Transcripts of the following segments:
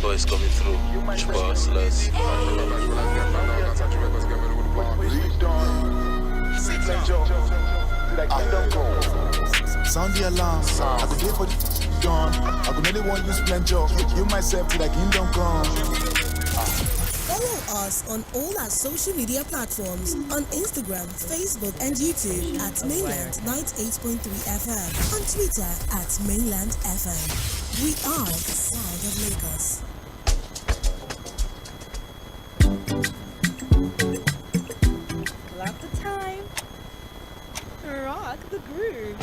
boys coming through. 괶ᴏᴜ. Sound the alarm. I could wait for the dawn. I could only want you splendor. You myself to the kingdom come. Follow us on all our social media platforms on Instagram, Facebook, and YouTube at Mainland 98.3 FM. On Twitter at Mainland FM. We are the sound of Lagos. Clap the time. Rock the groove.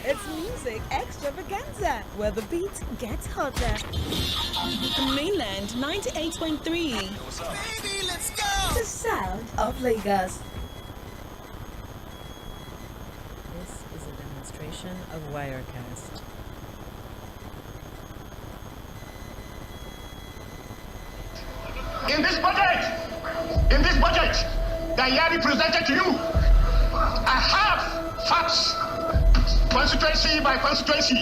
It's music extravaganza, where the beat gets hotter. Mainland 98.3. Baby, let's go. The sound of Lagos. This is a demonstration of Wirecast. In this budget that Yari presented to you, I have facts, constituency by constituency.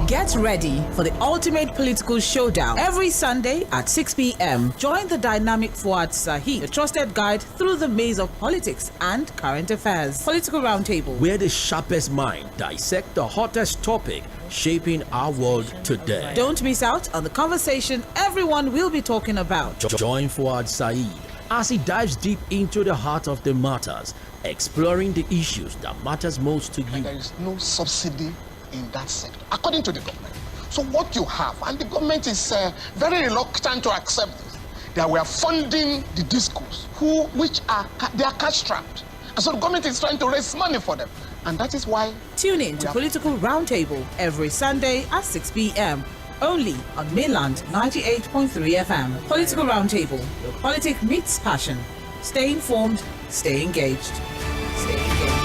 Get ready for the ultimate political showdown every Sunday at 6 p.m. Join the dynamic ᴏᴜᴜ, your trusted guide through the maze of politics and current affairs. Political Roundtable, where the sharpest mind dissect the hottest topic shaping our world today. Don't miss out on the conversation everyone will be talking about. Join Fᴏᴜᴜ as he dives deep into the heart of the matters, exploring the issues that matters most to you. And there is no subsidy in that sector, according to the government. So what you have, and the government is very reluctant to accept this, that we are funding the discos, they are cash-strapped. And so the government is trying to raise money for them. And that is why... Tune in to Political Roundtable every Sunday at 6 p.m. only on Mainland 98.3 FM. Political Roundtable, where politics meets passion. Stay informed, stay engaged. Stay engaged.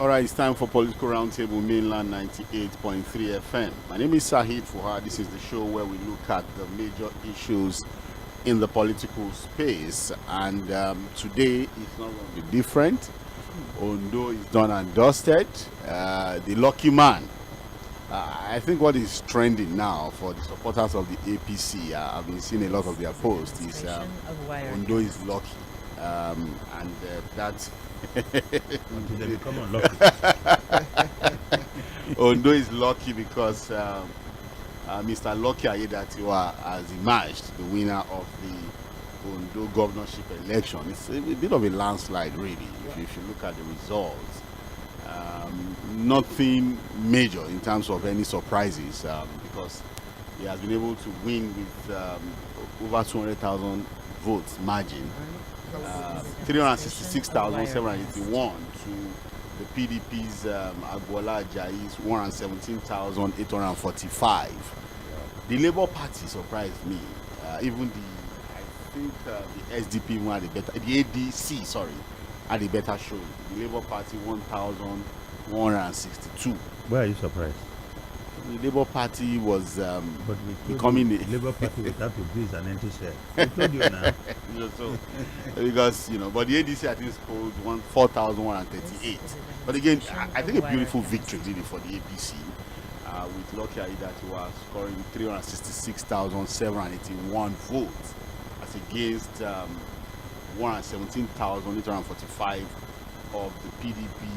Alright, it's time for Political Roundtable, Mainland 98.3 FM. My name is 괶ᴜᴜ. This is the show where we look at the major issues in the political space. And today it's not going to be different. Ondo is done and dusted. The lucky man. I think what is trending now for the supporters of the APC, I've been seeing a lot of their posts, is Ondo is lucky. And that's... Until they become unlucky. Ondo is lucky because Mr. Lucky Aiyedatiwa has emerged the winner of the Ondo governorship election. It's a bit of a landslide, really, if you look at the results. Nothing major in terms of any surprises, because he has been able to win with over 200,000 votes margin. 366,781 to the PDP's Agboola Ajayi's 117,845. The Labour Party surprised me. Even the SDP had a better, the ADC, sorry, had a better showing. The Labour Party 1,162. Why are you surprised? The Labour Party was becoming the Labour Party would have to breathe an empty shell. I told you now. So, because, but the ADC I think scored 4,138. But again, I think a beautiful victory really for the APC, with Lucky Aiyedatiwa scoring 366,781 votes as against 117,845 of the PDP.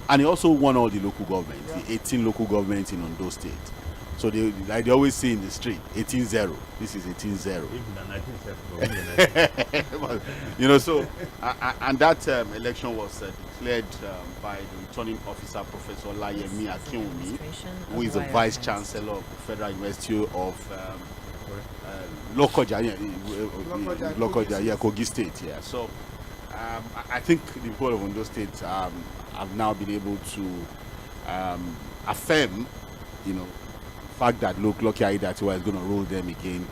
And he also won all the local governments, the 18 local governments in Ondo State. So they always say in the street, 18-0. This is 18-0. So, and that election was declared by the returning officer, Professor Layemi Akinwumi, who is the Vice Chancellor of the Federal University of Lokoja, Kogi State. Yeah. So, I think the people of Ondo State have now been able to affirm, the fact that Lucky Aiyedatiwa is going to rule them again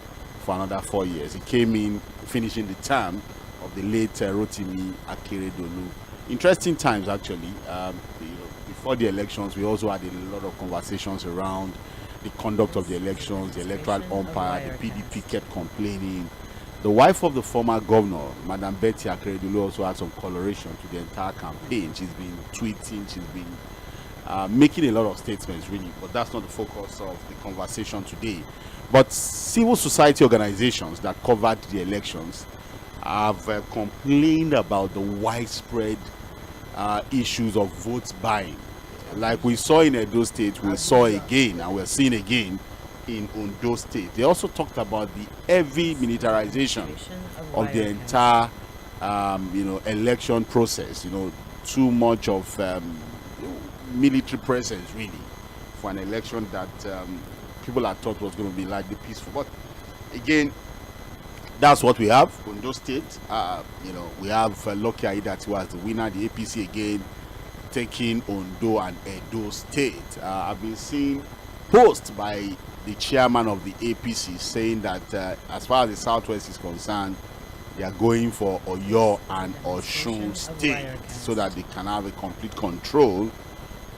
for another 4 years. He came in finishing the term of the late Rotimi Akeredolu. Interesting times, actually. Before the elections, we also had a lot of conversations around the conduct of the elections, the electoral umpire. The PDP kept complaining. The wife of the former governor, Madam Betty Akeredolu, also had some coloration to the entire campaign. She's been tweeting, she's been making a lot of statements, really, but that's not the focus of the conversation today. But civil society organizations that covered the elections have complained about the widespread issues of votes buying. Like we saw in Edo State, we saw again, and we're seeing again in Ondo State. They also talked about the heavy militarization of the entire, election process. Too much of military presence, really, for an election that people had thought was going to be largely peaceful. But again, that's what we have. Ondo State, we have Lucky Aiyedatiwa as the winner. The APC again taking Ondo and Edo State. I've been seeing posts by the chairman of the APC saying that as far as the Southwest is concerned, they are going for Oyo and Osun State so that they can have a complete control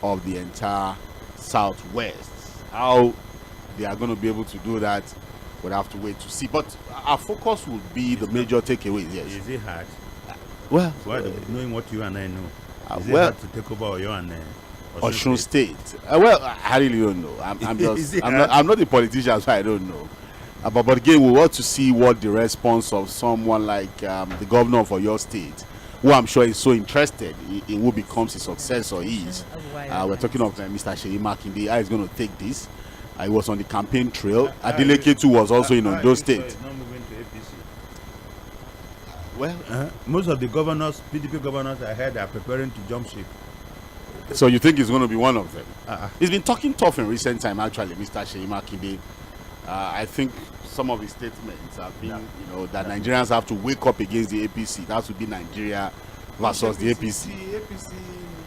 of the entire Southwest. How they are going to be able to do that, we'll have to wait to see. But our focus would be the major takeaways. Yes. Is it hard? Well, knowing what you and I know, is it well, hard to take over Oyo and Osun State? Well, I really don't know. I'm just I'm not a politician, so I don't know. But again, we want to see what the response of someone like the governor of Oyo State, who I'm sure is so interested in who becomes his successor, is. We're talking of Mr. ᴏᴏ, how he's going to take this. He was on the campaign trail. Adeleke too was also in Ondo State. Well, most of the governors, PDP governors I heard, are preparing to jump ship. So you think he's going to be one of them? He's been talking tough in recent time, actually, Mr. ᴏᴏ. I think some of his statements have been, that Nigerians have to wake up against the APC. That would be Nigeria versus the APC. The APC.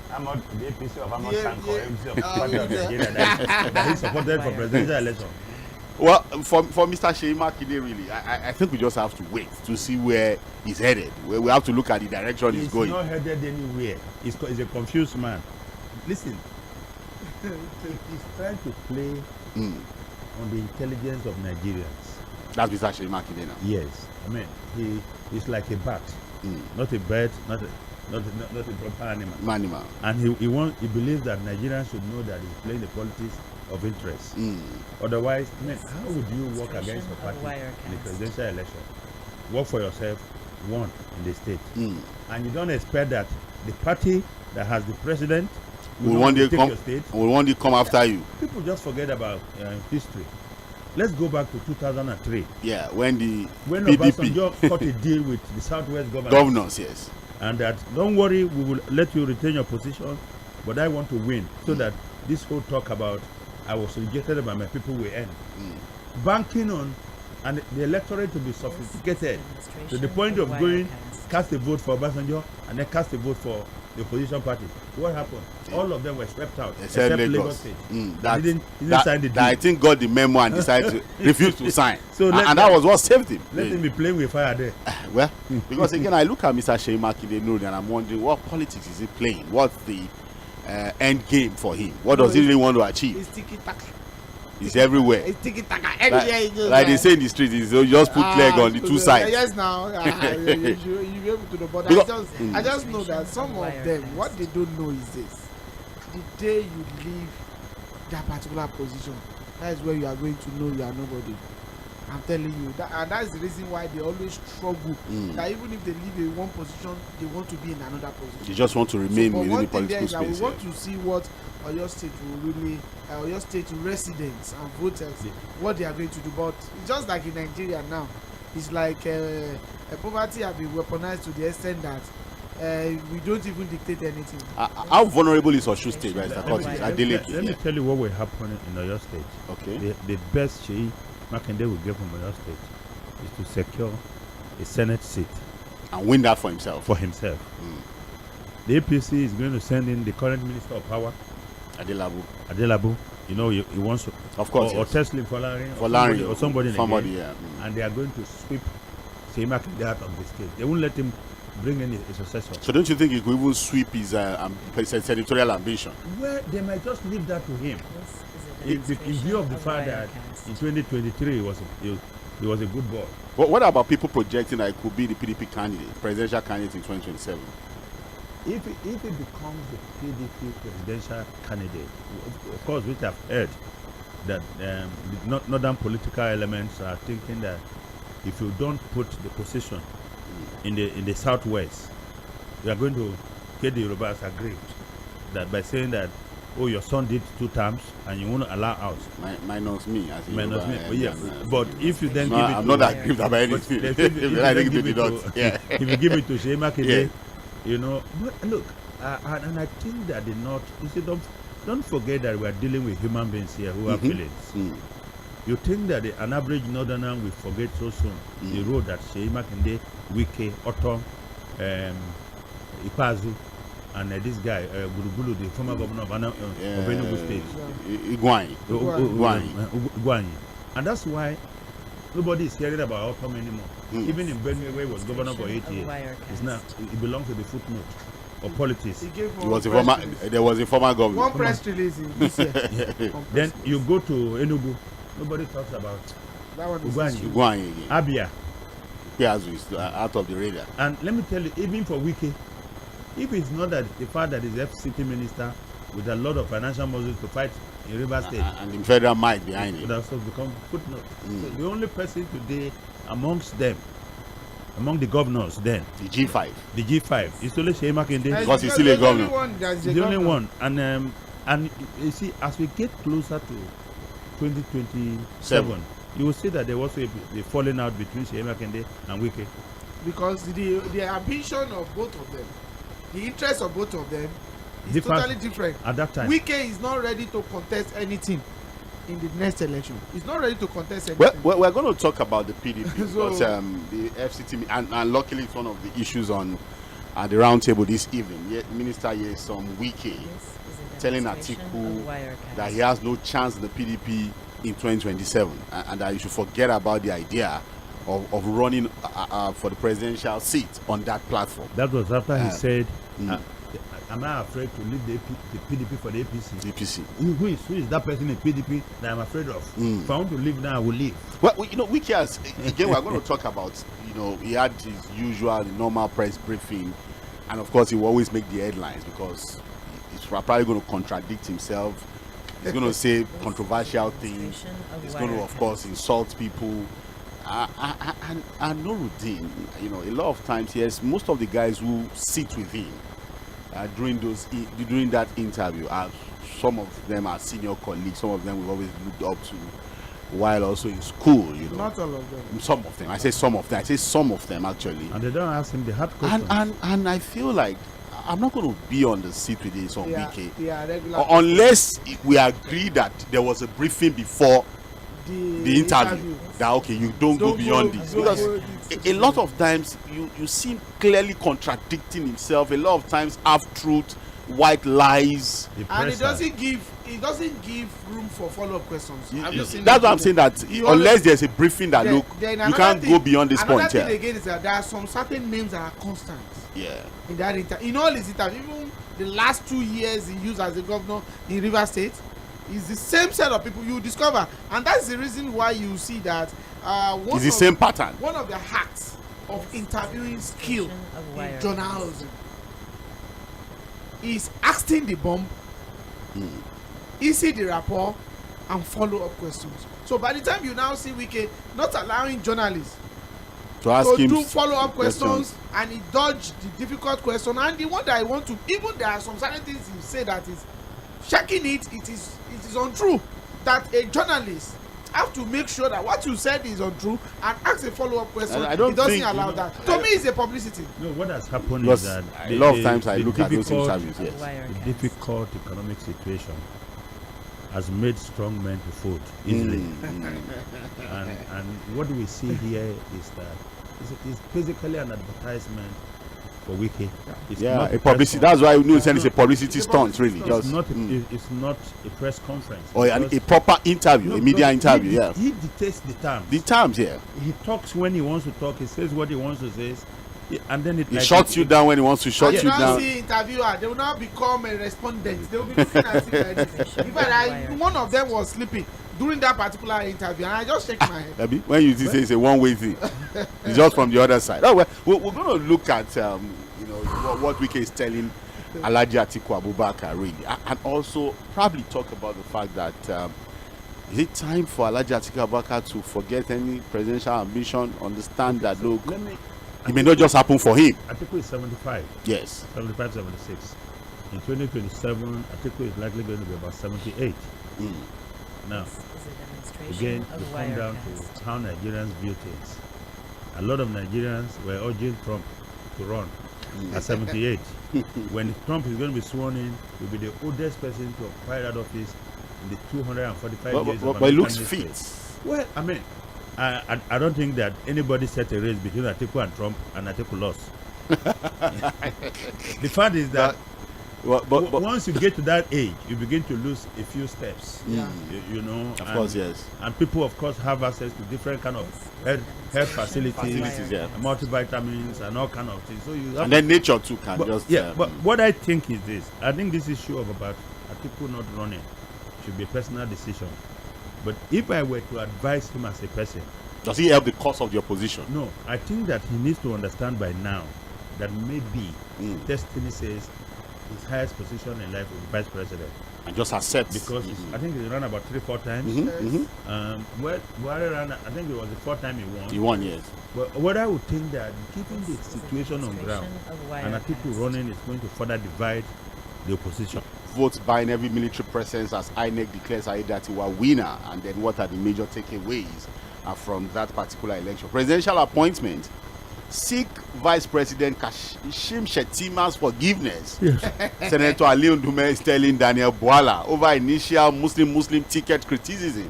I'm not the APC of Ahmad Sanko, MC of the Party of Nigeria that is supported for presidential election. Well, for Mr. ᴏᴏ, really, I think we just have to wait to see where he's headed. We have to look at the direction he's going. He's not headed anywhere. He's a confused man. Listen, he's trying to play on the intelligence of Nigerians. That's Mr. ᴏᴏ now. Yes, I mean he's like a bat, not a bird, not a proper animal. And he believes that Nigerians should know that he's playing the politics of interest. Otherwise, I mean, how would you work against a party in the presidential election? Work for yourself, won in the state, and you don't expect that the party that has the president will one day come after you. People just forget about history. Let's go back to 2003. Yeah, when PDP Obasanjo cut a deal with the Southwest governors, yes, and that don't worry, we will let you retain your position, but I want to win, so that this whole talk about I was rejected by my people will end. Banking on and the electorate to be sophisticated to the point of going cast a vote for Obasanjo and then cast a vote for the opposition party. What happened? All of them were swept out except Lagos State. Didn't sign the deal. I think got the memo and decided to refuse to sign. So and that was what saved him. Let him be playing with fire there. Well, because again, I look at Mr. ᴏᴏ and I'm wondering what politics is he playing? What's the end game for him? What does he really want to achieve? It's tiki-taka. It's everywhere. It's tiki-taka. Everywhere he goes. Like they say in the street, is just put leg on the two sides. Yes, now you be able to know. But I just know that some of them, what they don't know is this: the day you leave that particular position, that is where you are going to know you are nobody. I'm telling you that, and that's the reason why they always struggle. That even if they leave in one position, they want to be in another position. They just want to remain within the political space. We want to see what Oyo State will really, Oyo State residents and voters, what they are going to do. But it's just like in Nigeria now, it's like poverty has been weaponized to the extent that we don't even dictate anything. How vulnerable is Osun State, right? Let me tell you what will happen in Oyo State. Okay. The best ᴏᴏ will get from Oyo State is to secure a Senate seat And win that for himself. The APC is going to send in the current Minister of Power, Adelabu. You know, he wants to, of course, or Tᴡɪᴛᴛᴇʀ or somebody, and they are going to sweep Seyimakinde out of the state. They won't let him bring in a successor. So don't you think he could even sweep his territorial ambition? Well, they might just leave that to him. In view of the fact that in 2023 he was a good boy. But what about people projecting that it could be the PDP candidate, presidential candidate in 2027? If it becomes the PDP presidential candidate, of course, which I've heard that the northern political elements are thinking that if you don't put the position in the southwest, you are going to get the Yorubas aggrieved that by saying that, oh, your son did 2 terms and you won't allow out. Minus me. Minus me. But if you then give it I'm not aggrieved about anything. If you give it to Seyimakinde, you know, but look, and I think that the North, you see, don't forget that we are dealing with human beings here who have feelings. You think that an average northerner will forget so soon the road that Seyimakinde, Wike, Otom, Ikpeazu, and this guy, Gulugulu, the former governor of Enugu State. Iguanyi. And that's why nobody is caring about Otom anymore. Even in Benue, where he was governor for 8 years, it belongs to the footnote of politics. There was a former governor. One press release in this year. Then you go to Enugu, nobody talks about Iguanyi. Abia. Ikpeazu is out of the radar. And let me tell you, even for Wike, if it's not that the fact that he's FCT minister with a lot of financial muscles to fight in River State, and the federal might behind it, would also become footnote. So the only person today amongst them, among the governors then, the G5 is only Seyimakinde, because he's still a governor. He's the only one. And you see, as we get closer to 2027, you will see that there was a falling out between Seyimakinde and Wike. Because the ambition of both of them, the interest of both of them is totally different. At that time, Wike is not ready to contest anything in the next election. He's not ready to contest anything. Well, we're going to talk about the PDP because the FCT, and luckily it's one of the issues on the roundtable this evening. Minister Wike telling Atiku that he has no chance in the PDP in 2027 and that you should forget about the idea of running for the presidential seat on that platform. That was after he said, am I afraid to leave the PDP for the APC? The APC. Who is that person in PDP that I'm afraid of? If I want to leave now, I will leave. Well, you know, Wike has, again, we're going to talk about, you know, he had his usual, normal press briefing, and of course, he will always make the headlines because he's probably going to contradict himself. He's going to say controversial things. He's going to, of course, insult people. And Nuruddin, you know, a lot of times, yes, most of the guys who sit with him during that interview, some of them are senior colleagues, some of them we've always looked up to while also in school, you know. Not all of them. Some of them. I say some of them. I say some of them actually. And they don't ask him the hard questions. And I feel like I'm not going to be on the seat with this on Wike regular unless we agree that there was a briefing before the interview that okay, you don't go beyond this, because a lot of times you seem clearly contradicting himself. A lot of times half truth, white lies, and it doesn't give room for follow-up questions. That's what I'm saying, that unless there's a briefing that look, you can't go beyond this point. Another thing again is that there are some certain names that are constant. In that in all his interviews, even the last 2 years he used as a governor in River State, is the same set of people you discover, and that's the reason why you see that it's the same pattern. One of the hacks of interviewing skill in journalism is asking the bomb, easy the rapport, and follow-up questions. So by the time you now see Wike not allowing journalists to ask him do follow-up questions, and he dodged the difficult question, and the one that I want to, even there are some certain things you say that is checking it is untrue, that a journalist have to make sure that what you said is untrue and ask a follow-up question. He doesn't allow that. To me, it's a publicity. No, what has happened is that a lot of times I look at those interviews. Yes, the difficult economic situation has made strong men to fold easily. And what we see here is that it's basically an advertisement for Wike. It's a publicity. That's why we know it's a publicity stunt, really. It's not a press conference. Or a proper interview, a media interview. He dictates the terms. The terms, yeah. He talks when he wants to talk. He says what he wants to say, and then he shuts you down when he wants to shut you down. See interviewer, they will now become a respondent. They will be looking at it like this. In fact, one of them was sleeping during that particular interview, and I just shake my head. When you say it's a one-way thing, it's just from the other side. Oh, well, we're going to look at what Wike is telling Alhaji Atiku Abubakar, really, and also probably talk about the fact that is it time for Alhaji Atiku Abubakar to forget any presidential ambition, understand that look, it may not just happen for him. Atiku is 75. Yes. 75, 76. In 2027, Atiku is likely going to be about 78. Now, again, we come down to how Nigerians view things. A lot of Nigerians were urging Trump to run at 78. When Trump is going to be sworn in, he'll be the oldest person to occupy that office in the 245 years of but it looks fit. Well, I mean, I don't think that anybody set a race between Atiku and Trump, and Atiku lost. The fact is that once you get to that age, you begin to lose a few steps. You know, of course, yes. And people, of course, have access to different kind of health facilities, multivitamins, and all kind of things. So you and then nature too can but what I think is this: I think this issue of about Atiku not running should be a personal decision. But if I were to advise him as a person, does he help the cause of the opposition? No, I think that he needs to understand by now that maybe destiny says his highest position in life is vice president, and just accept, because I think he ran about 3-4 times. I think it was the 4th time he won. He won, yes. But what I would think that given the situation on ground, and Atiku running is going to further divide the opposition. Votes buying every military presence as INEC declares Aiyedatiwa winner, and then what are the major takeaways from that particular election? Presidential appointment. Seek Vice President Kashim Shettima's forgiveness. Yes. Senator Ndume is telling Daniel Bwala over initial Muslim ticket criticism.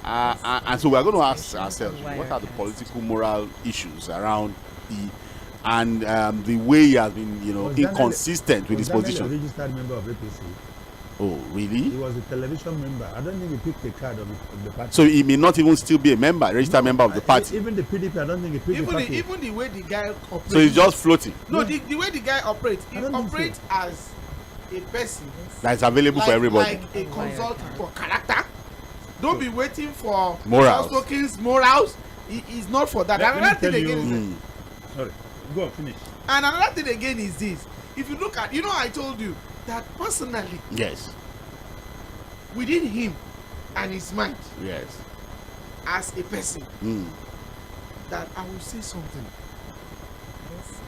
And so we're going to ask ourselves, what are the political moral issues around the way he has been, inconsistent with his position? Daniel a registered member of APC. Oh, really? He was a television member. I don't think he picked the card of the party. So he may not even still be a registered member of the party. Even the PDP, I don't think he picked the party. Even the way the guy operates. So he's just floating. No, the way the guy operates, he operates as a person that is available for everybody. Like a consultant for character. Don't be waiting for morals. Morals. He's not for that. Another thing again is sorry, go finish. And another thing again is this: if you look at, I told you that personally, yes, within him and his mind, yes, as a person, that I will say something,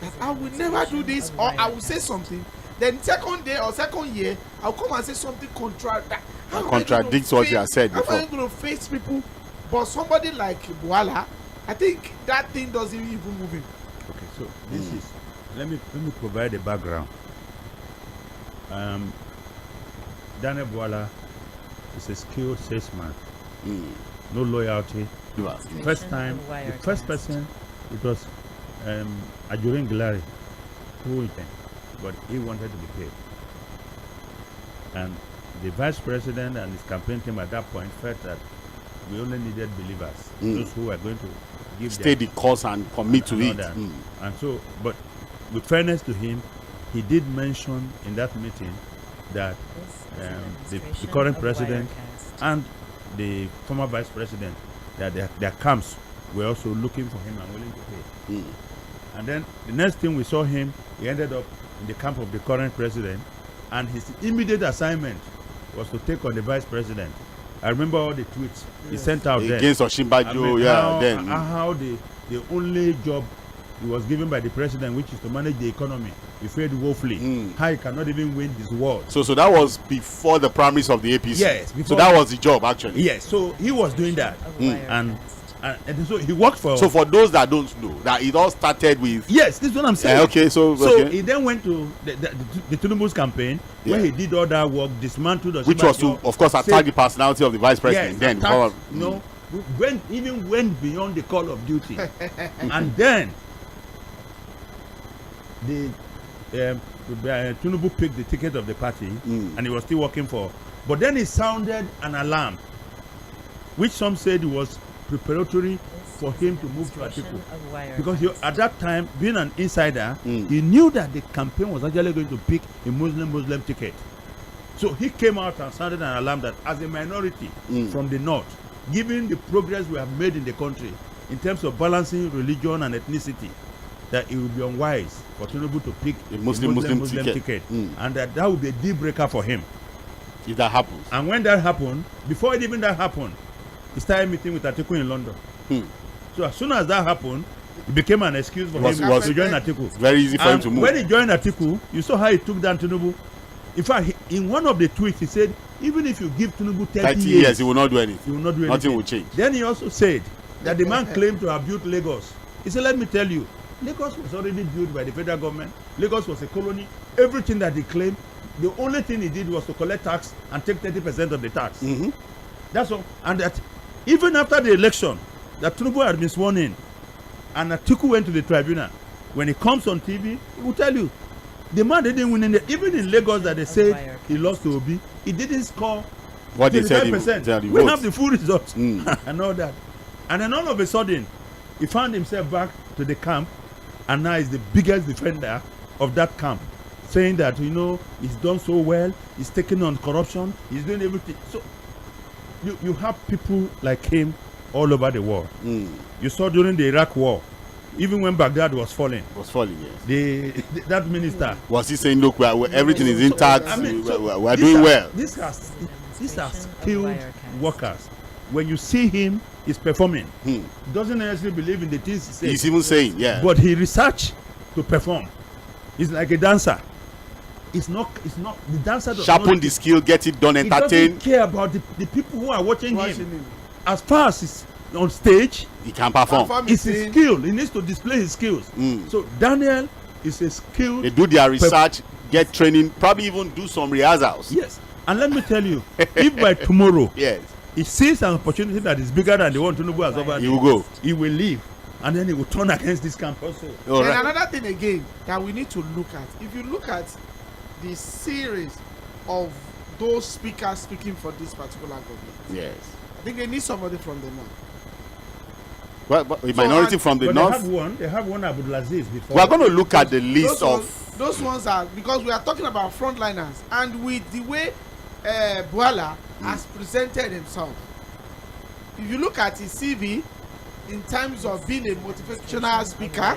that I will never do this, or I will say something, then second day or second year I'll come and say something contradicts what you have said before. How am I going to face people? But somebody like Bwala, I think that thing doesn't even move him. Okay, so this is, let me provide a background. Daniel Bwala is a skilled salesman. No loyalty. The first person, it was ᴏᴜ who but he wanted to be paid. And the vice president and his campaign team at that point felt that we only needed believers, those who were going to give stay the course and commit to it. And so, but with fairness to him, he did mention in that meeting that the current president and the former vice president, that their camps were also looking for him and willing to pay. And then the next thing we saw him, he ended up in the camp of the current president, and his immediate assignment was to take on the vice president. I remember all the tweets he sent out against Osinbajo, how the only job he was given by the president, which is to manage the economy, he failed woefully. How he cannot even win his word. So that was before the primaries of the APC. Yes. So that was the job actually. Yes. So he was doing that, and so he worked for. So for those that don't know, that it all started with. Yes, this is what I'm saying. Okay, so he then went to the Tinubu's campaign, where he did all that work, dismantled, which was to, of course, attack the personality of the vice president. Yes, even went beyond the call of duty. And then Tinubu picked the ticket of the party, and he was still working for. But then he sounded an alarm, which some said was preparatory for him to move to Atiku. Because at that time, being an insider, he knew that the campaign was actually going to pick a Muslim ticket. So he came out and sounded an alarm that as a minority from the north, given the progress we have made in the country in terms of balancing religion and ethnicity, that it would be unwise for Tinubu to pick a Muslim ticket. And that would be a deal breaker for him. If that happens. And when that happened, before even that happened, he started meeting with Atiku in London. So as soon as that happened, it became an excuse for him to join Atiku. Very easy for him to move. When he joined Atiku, you saw how he took down Tinubu. In fact, in one of the tweets, he said, even if you give Tinubu 30 years, he will not do anything. He will not do anything. Nothing will change. Then he also said that the man claimed to have built Lagos. He said, let me tell you, Lagos was already built by the federal government. Lagos was a colony. Everything that he claimed, the only thing he did was to collect tax and take 30% of the tax. That's all. And that even after the election, that Tinubu had been sworn in, and Atiku went to the tribunal, when he comes on TV, he will tell you, the man didn't win even in Lagos that they said he lost to Obi, he didn't score what they said. We have the full results and all that. And then all of a sudden, he found himself back to the camp, and now he's the biggest defender of that camp, saying that, you know, he's done so well, he's taking on corruption, he's doing everything. So you have people like him all over the world. You saw during the Iraq war, even when Baghdad was falling. Yes. That minister was he saying, look, everything is intact, I mean, we're doing well. These are skilled workers. When you see him, he's performing. Doesn't necessarily believe in the things he says. He's even saying, yeah. But he research to perform. He's like a dancer. It's not the dancer does sharpen the skill, get it done, entertain. He doesn't care about the people who are watching him. As far as he's on stage, he can perform. It's his skill. He needs to display his skills. So Daniel is a skilled. They do their research, get training, probably even do some rehearsals. Yes. And let me tell you, if by tomorrow he sees an opportunity that is bigger than the one Tinubu has offered, he will go. He will leave, and then he will turn against this camp also. And another thing again that we need to look at, if you look at the series of those speakers speaking for this particular government, I think they need somebody from the north. Well, but a minority from the north. They have one Abdulaziz before. We are going to look at the list those ones are, because we are talking about frontliners, and with the way Bwala has presented himself, if you look at his CV in terms of being a motivational speaker,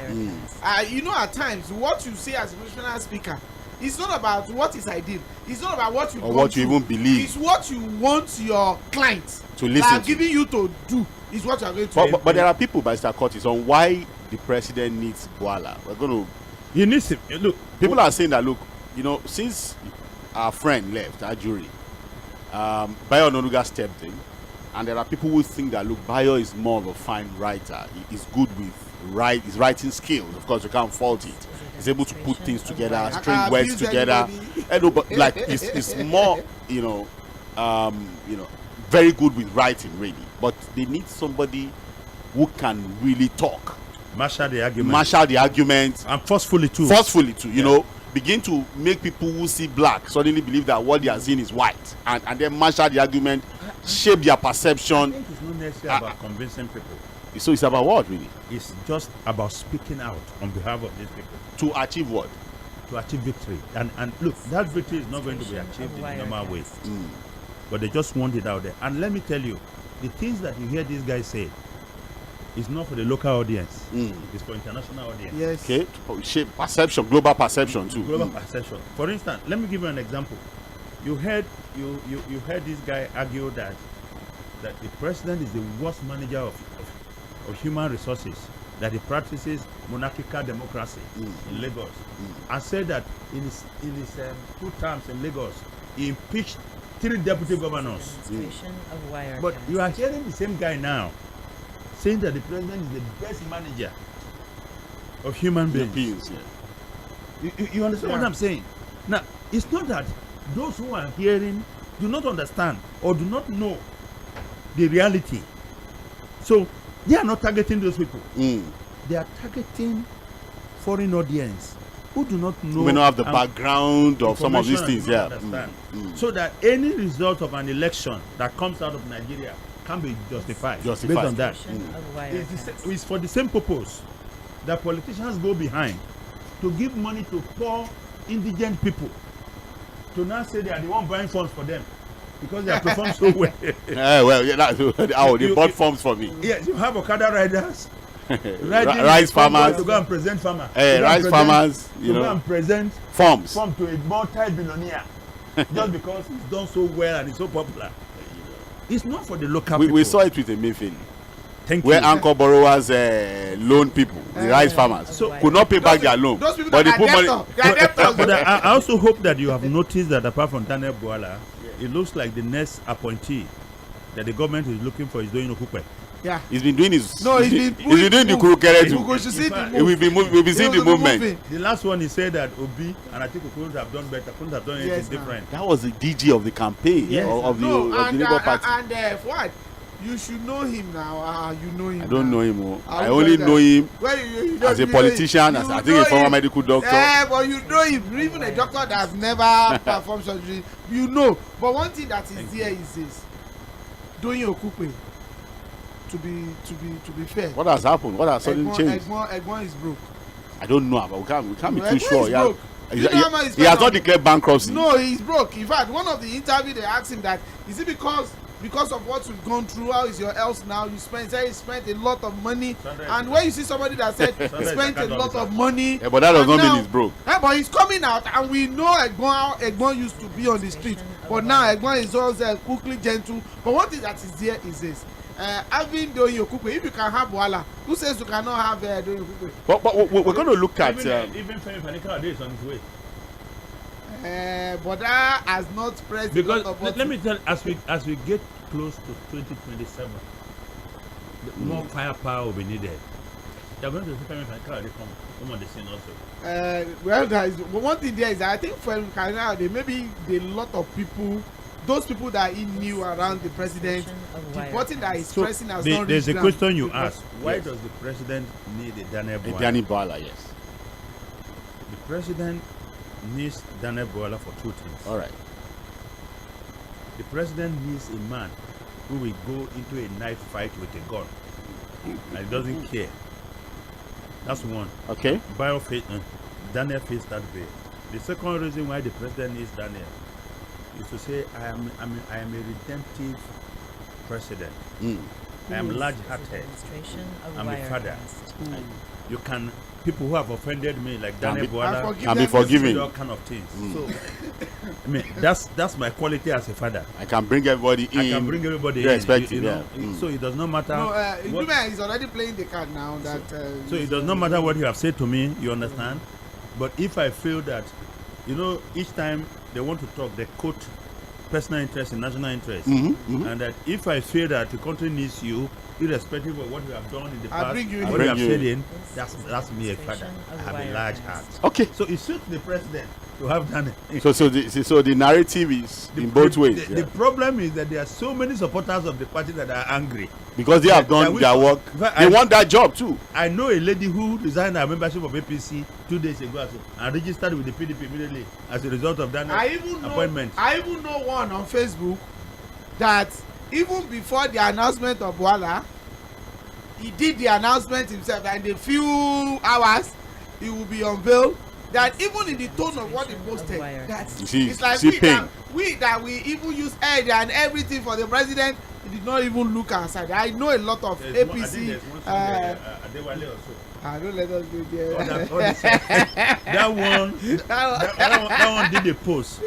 you know, at times what you say as a motivational speaker, it's not about what is ideal, it's not about what you or what you even believe, it's what you want your clients to listen are giving you to do, is what you are going to but there are people, Mr. Curtis, on why the president needs Bwala. We're going to, he needs him. Look, people are saying that, look, you know, since our friend left, our jury, Bayo Onanuga stepped in, and there are people who think that, look, Bayo is more of a fine writer. He is good with his writing skills. Of course, you can't fault it. He's able to put things together, string words together. But like, it's more, you know, very good with writing, really. But they need somebody who can really talk, marshal the argument, and forcefully too, you know, begin to make people who see black suddenly believe that what they are seeing is white, and then marshal the argument, shape their perception. I think it's not necessarily about convincing people. So it's about what, really? It's just about speaking out on behalf of these people. To achieve what? To achieve victory. And look, that victory is not going to be achieved in the normal way. But they just want it out there. And let me tell you, the things that you hear these guys say is not for the local audience. It's for international audience. Yes. Okay. Shape perception, global perception too. Global perception. For instance, let me give you an example. You heard this guy argue that the president is the worst manager of human resources, that he practices monarchical democracy in Lagos, and said that in his 2 terms in Lagos, he impeached 3 deputy governors. But you are hearing the same guy now saying that the president is the best manager of human beings. You understand what I'm saying? Now, it's not that those who are hearing do not understand or do not know the reality So they are not targeting those people. They are targeting foreign audience who do not know. We don't have the background of some of these things. Yeah. So that any result of an election that comes out of Nigeria can be justified. Based on that. It's for the same purpose that politicians go behind to give money to poor indigent people to now say they are the one buying forms for them because they have performed so well. They bought forms for me. Yes, you have Okada riders, rice farmers to go and present farmers. Rice farmers, to go and present forms to a multi-billionaire just because he's done so well and he's so popular. It's not for the local people. We saw it with Emefiele. Where anchor borrowers loan people, the rice farmers, could not pay back their loan. Those people but they that put money. But I also hope that you have noticed that apart from Daniel Bwala, it looks like the next appointee that the government is looking for is doing Okupe. Yeah, he's been doing his. No, he's been doing the Kurukere too. We'll be seeing the movement. The last one he said that Obi and Atiku couldn't have done better, couldn't have done anything different. That was the DG of the campaign of the Labour Party. And what? You should know him now. You know him. I don't know him. I only know him as a politician, as I think a former medical doctor. Yeah, but you know him. Even a doctor that has never performed surgery, you know. But one thing that is there is this: doing Okupe. To be fair. What has happened? What has suddenly changed? Egbon is broke. I don't know, but we can't be too sure. He has not declared bankruptcy. No, he's broke. In fact, one of the interview they asked him that, is it because of what you've gone through, how is your health now? You spent a lot of money. And when you see somebody that said he spent a lot of money. Yeah, but that does not mean he's broke. Yeah, but he's coming out, and we know Egbon used to be on the street. But now Egbon is also quickly gentle. But one thing that is there is this. Having Doyin Okupe, if you can have Bwala, who says you cannot have Doyin Okupe? But we're going to look at even Fᴏᴜᴛᴇʀ is on his way. But that has not pressed because let me tell you, as we get close to 2027, more firepower will be needed. They're going to see Fᴏᴜᴛᴇʀ come on the scene also. Well, guys, one thing there is that I think Fᴏᴜᴛᴇʀ, there may be a lot of people. Those people that he knew around the president, the button that he's pressing has not reached. There's a question you ask: why does the president need a Daniel Bwala? Daniel Bwala, yes. The president needs Daniel Bwala for two things. All right. The president needs a man who will go into a knife fight with a gun and he doesn't care. That's one. Okay. Daniel fits that way. The second reason why the president needs Daniel is to say, I am a redemptive president. I am large-hearted. I'm a father. You can, people who have offended me, like Daniel Bwala, can be forgiven. All kind of things. So, I mean, that's my quality as a father. I can bring everybody in. I can bring everybody in. So it does not matter. No, Ndume is already playing the card now. So it does not matter what you have said to me. You understand? But if I feel that, each time they want to talk, they quote personal interest and national interest. And that if I feel that the country needs you, irrespective of what you have done in the past, what you have said in, that's me a father. I have a large heart. Okay. So it suits the president to have done it. So the narrative is in both ways. The problem is that there are so many supporters of the party that are angry. Because they have done their work. They want that job too. I know a lady who resigned her membership of APC 2 days ago and registered with the PDP immediately as a result of that appointment. I even know one on Facebook that even before the announcement of Bwala, he did the announcement himself, and in a few hours he will be unveiled. That even in the tone of what he posted, it's like we even use aid and everything for the president. He did not even look outside. I know a lot of APC. I don't let us go there. That one did a post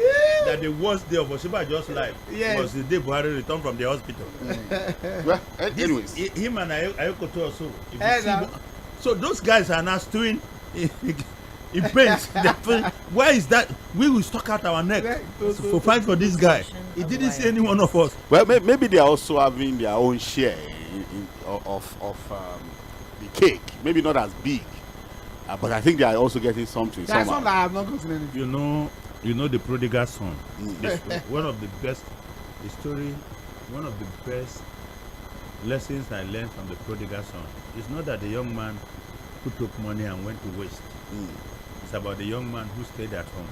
that the worst day of Osinbajo's life was the day Buhari returned from the hospital. Well, anyways, him and Aiyedatiwa also. So those guys are now stewing in pains. Why is that? We will stuck out our neck for fight for this guy. He didn't see any one of us. Well, maybe they are also having their own share of the cake. Maybe not as big, but I think they are also getting something. That's one that I have not gotten anything. You know the prodigal son. One of the best lessons I learned from the prodigal son. It's not that the young man who took money and went to waste. It's about the young man who stayed at home,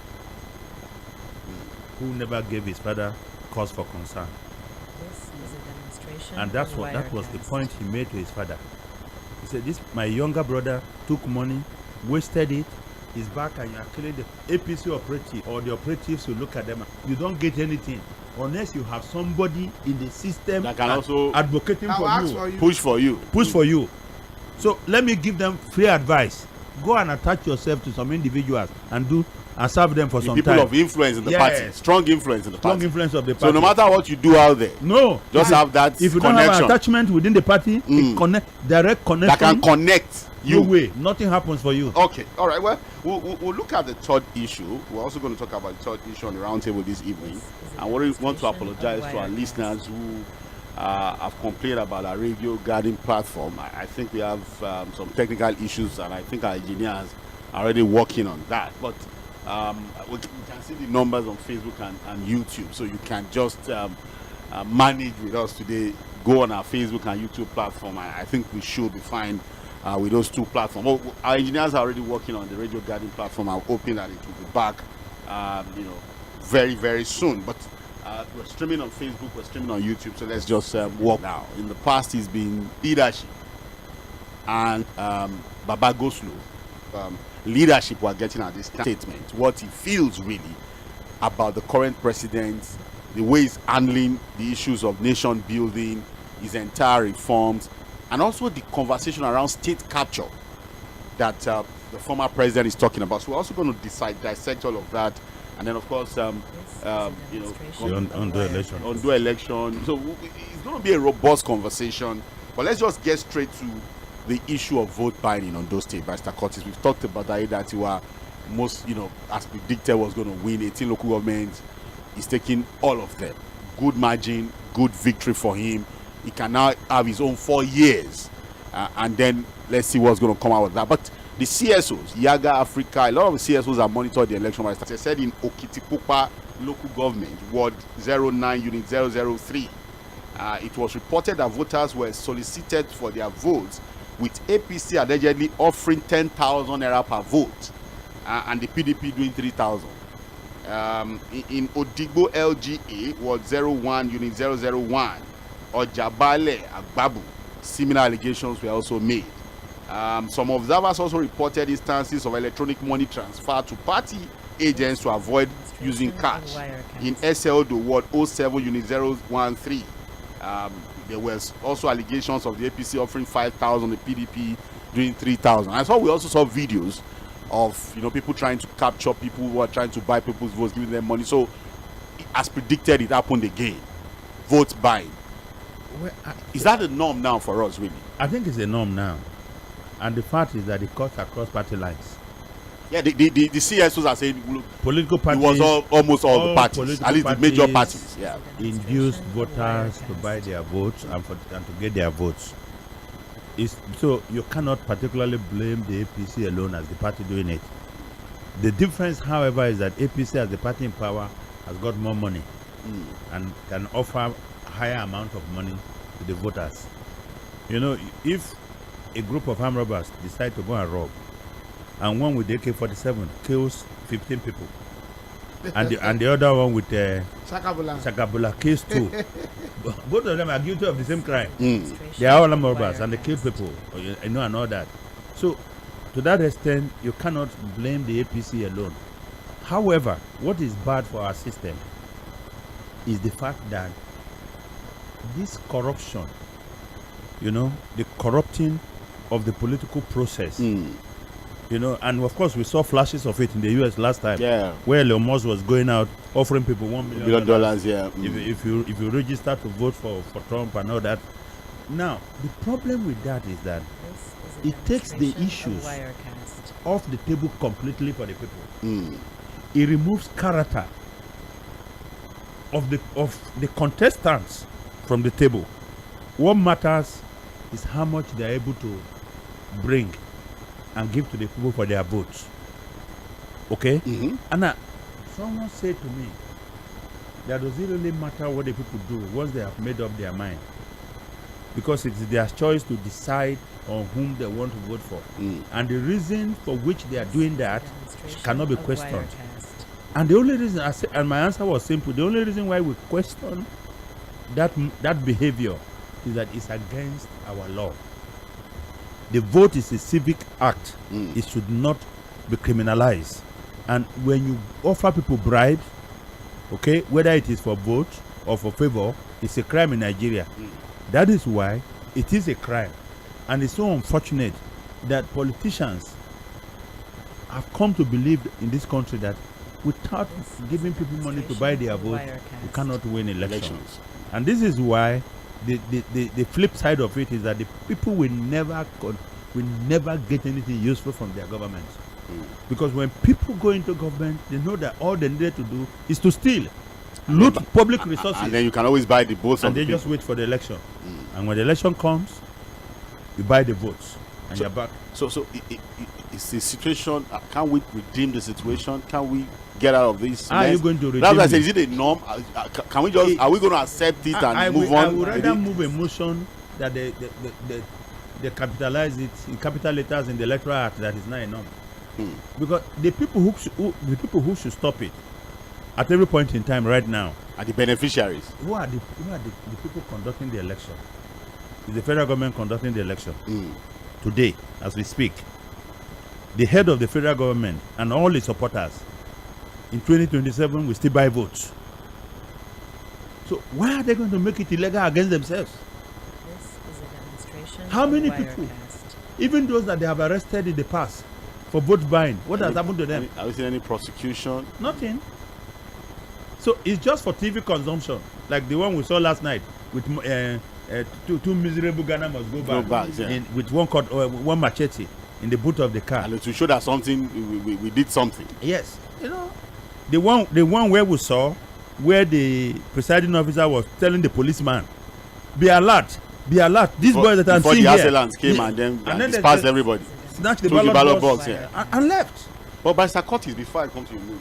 who never gave his father cause for concern. This is a demonstration. And that was the point he made to his father. He said, "This my younger brother took money, wasted it. He's back, and you are killing the APC operative or the operatives who look at them. You don't get anything unless you have somebody in the system that can also advocating for you, push for you. So let me give them free advice. Go and attach yourself to some individuals and serve them for some people time. Of influence in the party, strong influence in the party. Strong influence of the party. So no matter what you do out there, just have that if you connection. don't have an attachment within the party, direct connection that can connect you. No way, nothing happens for you. Okay, all right. Well, we'll look at the third issue. We're also going to talk about the third issue on the roundtable this evening. And we want to apologize to our listeners who have complained about our radio guarding platform. I think we have some technical issues, and I think our engineers are already working on that. But we can see the numbers on Facebook and YouTube, so you can just manage with us today. Go on our Facebook and YouTube platform. I think we should be fine with those two platforms. Well, our engineers are already working on the radio guarding platform. I'm hoping that it will be back, very, very soon. But we're streaming on Facebook, we're streaming on YouTube, so let's just walk now. In the past, it's been leadership and Baba go slow. Leadership were getting at this statement, what he feels really about the current president, the way he's handling the issues of nation building, his entire reforms, and also the conversation around state capture that the former president is talking about. So we're also going to dissect all of that. And then, of course, Ondo election. So it's going to be a robust conversation. But let's just get straight to the issue of vote buying in Ondo State, Mr. Curtis. We've talked about Aiyedatiwa, as predicted, was going to win 18 local governments. He's taking all of them. Good margin, good victory for him. He can now have his own 4 years. And then let's see what's going to come out of that. But the CSOs, Yaga Africa, a lot of the CSOs have monitored the election. As I said, in Okitipupa local government, Ward 09, Unit 003, it was reported that voters were solicited for their votes, with APC allegedly offering 10,000 naira per vote, and the PDP doing 3,000. In Odigbo LGA, Ward 01, Unit 001, Ojabale, Agbabu, similar allegations were also made. Some observers also reported instances of electronic money transfer to party agents to avoid using cash. In SLDO, Ward 07, Unit 013, there was also allegations of the APC offering 5,000, the PDP doing 3,000. I saw we also saw videos of people trying to capture people who are trying to buy people's votes, giving them money. So, as predicted, it happened again. Vote buying. Well, is that the norm now for us, really? I think it's the norm now, and the fact is that it cuts across party lines. Yeah, the CSOs are saying political parties. It was almost all the parties, at least the major parties. Yeah, induced voters to buy their votes and to get their votes. So you cannot particularly blame the APC alone as the party doing it. The difference, however, is that APC as the party in power has got more money and can offer higher amount of money to the voters. If a group of armed robbers decide to go and rob, and one with AK-47 kills 15 people, and the other one with Sakabula kills 2. Both of them are guilty of the same crime. They are all armed robbers and they kill people, and all that. So, to that extent, you cannot blame the APC alone. However, what is bad for our system is the fact that this corruption, the corrupting of the political process, and of course we saw flashes of it in the US last time, where Elon Musk was going out offering people $1 million if you register to vote for Trump and all that. Now, the problem with that is that it takes the issues off the table completely for the people. It removes character of the contestants from the table. What matters is how much they are able to bring and give to the people for their votes. Okay? And someone said to me that does it really matter what the people do once they have made up their mind? because it is their choice to decide on whom they want to vote for. And the reason for which they are doing that cannot be questioned. And the only reason I said, and my answer was simple, the only reason why we question that behavior is that it's against our law. The vote is a civic act. It should not be criminalized. And when you offer people bribes, okay, whether it is for vote or for favor, it's a crime in Nigeria. That is why it is a crime. And it's so unfortunate that politicians have come to believe in this country that without giving people money to buy their vote, you cannot win elections. And this is why the flip side of it is that the people will never get anything useful from their government. Because when people go into government, they know that all they need to do is to steal, loot public resources. And then you can always buy the votes. And they just wait for the election. And when the election comes, you buy the votes and you're back. So it's the situation. Can we redeem the situation? Can we get out of this? Are you going to redeem That's why I it? said, is it a norm? Can we just? Are we going to accept it and move on? I would rather move a motion that they capitalize it in capital letters in the Electoral Act that is not enough. Because the people who should stop it at every point in time right now are the beneficiaries. Who are the people conducting the election? Is the federal government conducting the election today as we speak? The head of the federal government and all his supporters in 2027 will still buy votes. So why are they going to make it illegal against themselves? This is a demonstration. How many people, even those that they have arrested in the past for vote buying, what has happened to them? Have you seen any prosecution? Nothing. So it's just for TV consumption, like the one we saw last night with two miserable Ghana must go back with one machete in the boot of the car. And to show that something we did something. Yes, you know, the one where we saw where the presiding officer was telling the policeman, "Be alert, be alert." These boys that I'm seeing here. Before the assailants came and then dispersed everybody. Snatched the ballot box and left. But by Curtis, before I come to you,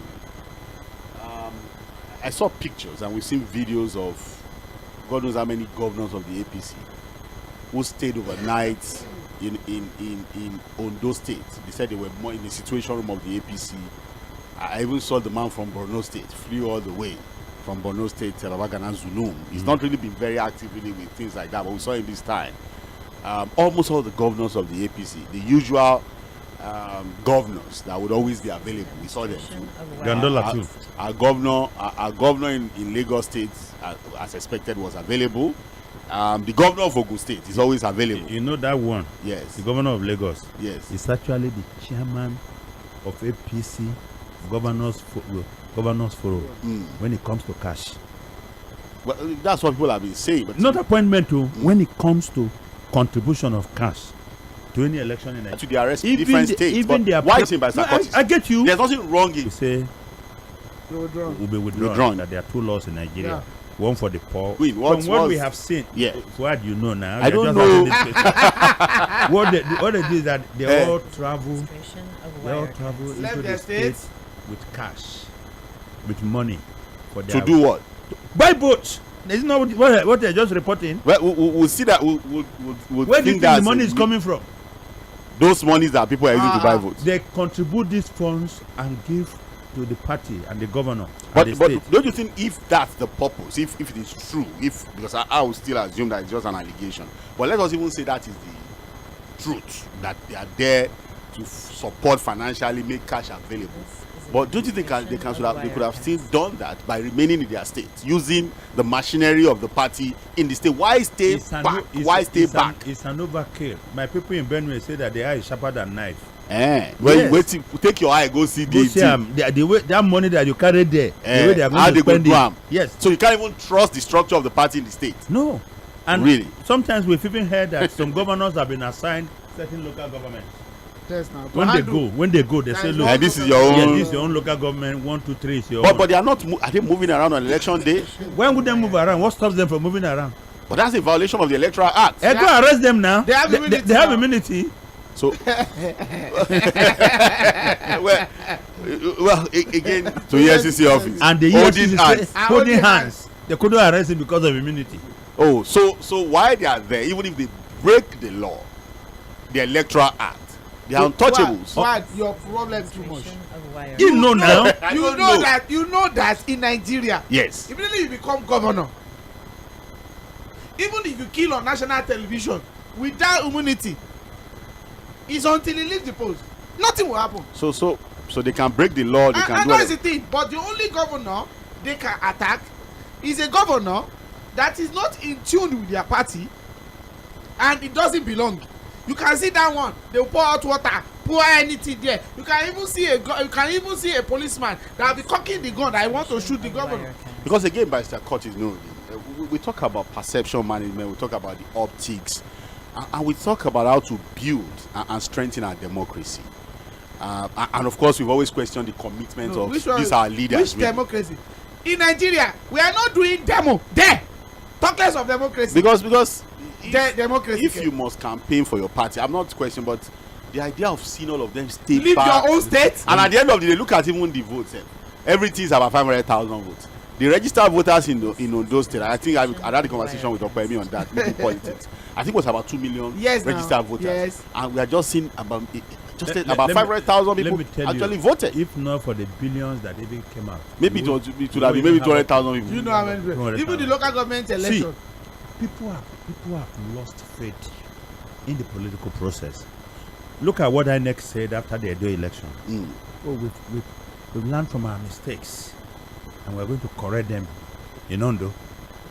I saw pictures and we've seen videos of God knows how many governors of the APC who stayed overnight in Ondo State. They said they were more in the situation room of the APC. I even saw the man from Borno State flew all the way from Borno State, Zulum. He's not really been very active really with things like that, but we saw him this time. Almost all the governors of the APC, the usual governors that would always be available, we saw them too. Our governor in Lagos State, as expected, was available. The governor of Ogun State is always available. You know that one? Yes. The governor of Lagos. Yes. Is actually the chairman of APC governors forum when it comes to cash. Well, that's what people have been saying. But not appointment to when it comes to contribution of cash to any election in Nigeria. To the arrest different states. Even but why is it by Curtis? I get you. There's nothing wrong in. You say will be withdrawn. That there are two laws in Nigeria. Yeah. One for the poor. Wait, from what we have seen, what you know now? I don't know. what they do is that they all travel. They all travel into the states with cash, with money for their to do what? Buy boats. Isn't not what they're just reporting. Well, we'll see that. We'll where do you think the money is coming from? Those monies that people are using to buy votes. They contribute these funds and give to the party and the governor. But don't you think if that's the purpose, if it is true, because I will still assume that it's just an allegation. But let us even say that is the truth, that they are there to support financially, make cash available. But don't you think they could have still done that by remaining in their state, using the machinery of the party in the state? Why stay back? Why stay back? It's an overkill. My people in Benue say that the eye is sharper than knife. Well, wait, take your eye, go see the way that money that you carry there, the way they are going to spend it. Yes. So you can't even trust the structure of the party in the state. No. And really, sometimes we've even heard that some governors have been assigned certain local governments. When they go, they say, "Look, this is your own. Yeah, this is your own local government. 1, 2, 3 is your own." But they are not. Are they moving around on election day? When would they move around? What stops them from moving around? But that's a violation of the Electoral Act. Go arrest them now. They have immunity. So, well, again, to the SEC office and the holding hands. They couldn't arrest him because of immunity. Oh, so why they are there, even if they break the law, the Electoral Act, they are untouchables. Why your problem too much? You know now. You know that in Nigeria. Yes. Immediately you become governor. Even if you kill on national television without immunity, it's until he leaves the post. Nothing will happen. So they can break the law. They can do that's the thing. But the only governor they can attack is a governor that is not in tune with their party, and it doesn't belong. You can see that one. They will pour out water, pour anything there. You can even see a policeman that will be cocking the gun. I want to shoot the governor. Because again, by Mr. Curtis, we talk about perception management. We talk about the optics, and we talk about how to build and strengthen our democracy. And of course, we've always questioned the commitment of these our leaders. Which democracy? In Nigeria, we are not doing demo there. Talk less of democracy. Because democracy. If you must campaign for your party, I'm not questioning, but the idea of seeing all of them stay leave back, your own state, and at the end of the day, look at even the votes. Everything is about 500,000 votes. The registered voters in Ondo State, I think I had a conversation with Dr. on that. Politics. I think it was about 2 million registered voters, and we are just seeing about 500,000 people actually voted. If not for the billions that even came out, maybe it would have been maybe 200,000 people. You know how many people? Even the local government election. See, people have lost faith in the political process. Look at what INEC said after the Edo election. Well, we've learned from our mistakes, and we're going to correct them in Ondo.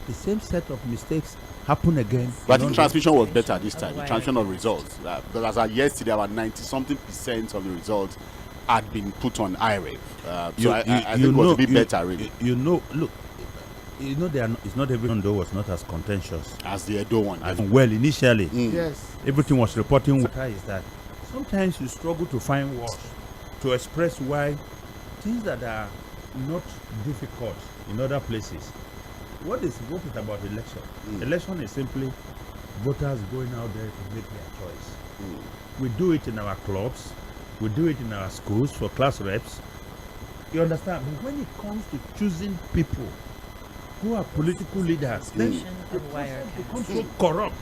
The same set of mistakes happen again. But I think transmission was better this time. The transmission of results, because as of yesterday, about 90-something% of the results had been put on IREV. So I think it was a bit better, really. Look, it's not every Ondo was not as contentious as the Edo one. Well, initially, yes, everything was reporting. Is that sometimes you struggle to find words to express why things that are not difficult in other places. What is about election? Election is simply voters going out there to make their choice. We do it in our clubs, we do it in our schools for class reps. You understand? But when it comes to choosing people who are political leaders, then the process becomes so corrupt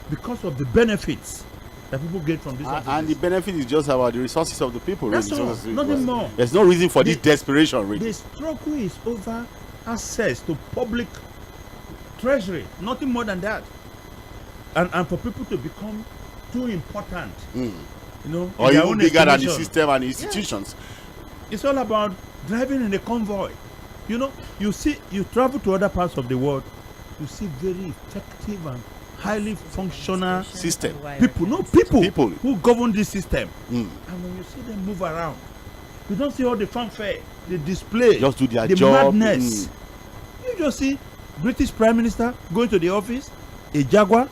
because of the benefits that people get from this. And the benefit is just about the resources of the people. That's really. all, nothing more. There's no reason for this desperation, really. The struggle is over access to public treasury, nothing more than that. And for people to become too important, or even bigger than the system and the institutions. It's all about driving in a convoy. You travel to other parts of the world, you see very effective and highly functional system. People who govern this system. And when you see them move around, you don't see all the fanfare, the display, just do their the job. Madness. You just see British Prime Minister going to the office, a Jaguar,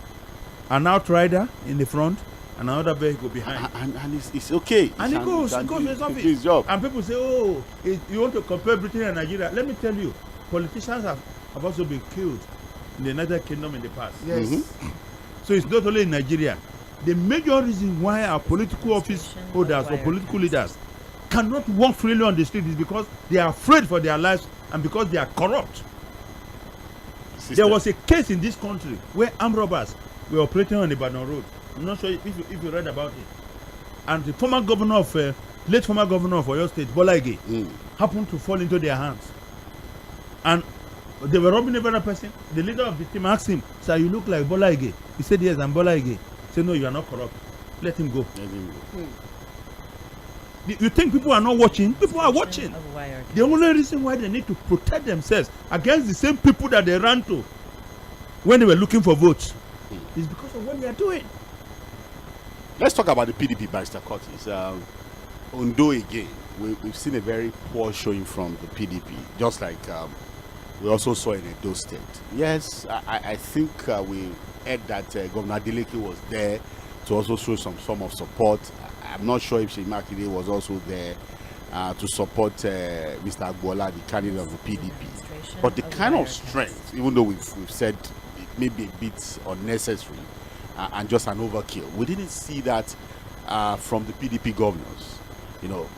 an Outrider in the front, and another vehicle behind. And it's okay. And he goes to his office. His job. And people say, oh, you want to compare Britain and Nigeria? Let me tell you, politicians have also been killed in the United Kingdom in the past. Yes. So it's not only in Nigeria. The major reason why our political office holders or political leaders cannot walk freely on the street is because they are afraid for their lives and because they are corrupt. There was a case in this country where armed robbers were operating on the Ibadan Road. I'm not sure if you read about it. And the late former governor of Oyo State, Wike, happened to fall into their hands. And they were robbing another person. The leader of the team asked him, "Sir, you look like Wike." He said, "Yes, I'm Wike." He said, "No, you are not corrupt. Let him go." You think people are not watching? People are watching. The only reason why they need to protect themselves against the same people that they ran to when they were looking for votes is because of what they are doing. Let's talk about the PDP, Barrister Curtis. Ondo again. We've seen a very poor showing from the PDP, just like we also saw in Edo State. Yes, I think we heard that Governor Adeleke was there to also show some form of support. I'm not sure if Shemakide was also there to support Mr. Bwala, the candidate of the PDP. But the kind of strength, even though we've said it may be a bit unnecessary and just an overkill, we didn't see that from the PDP governors.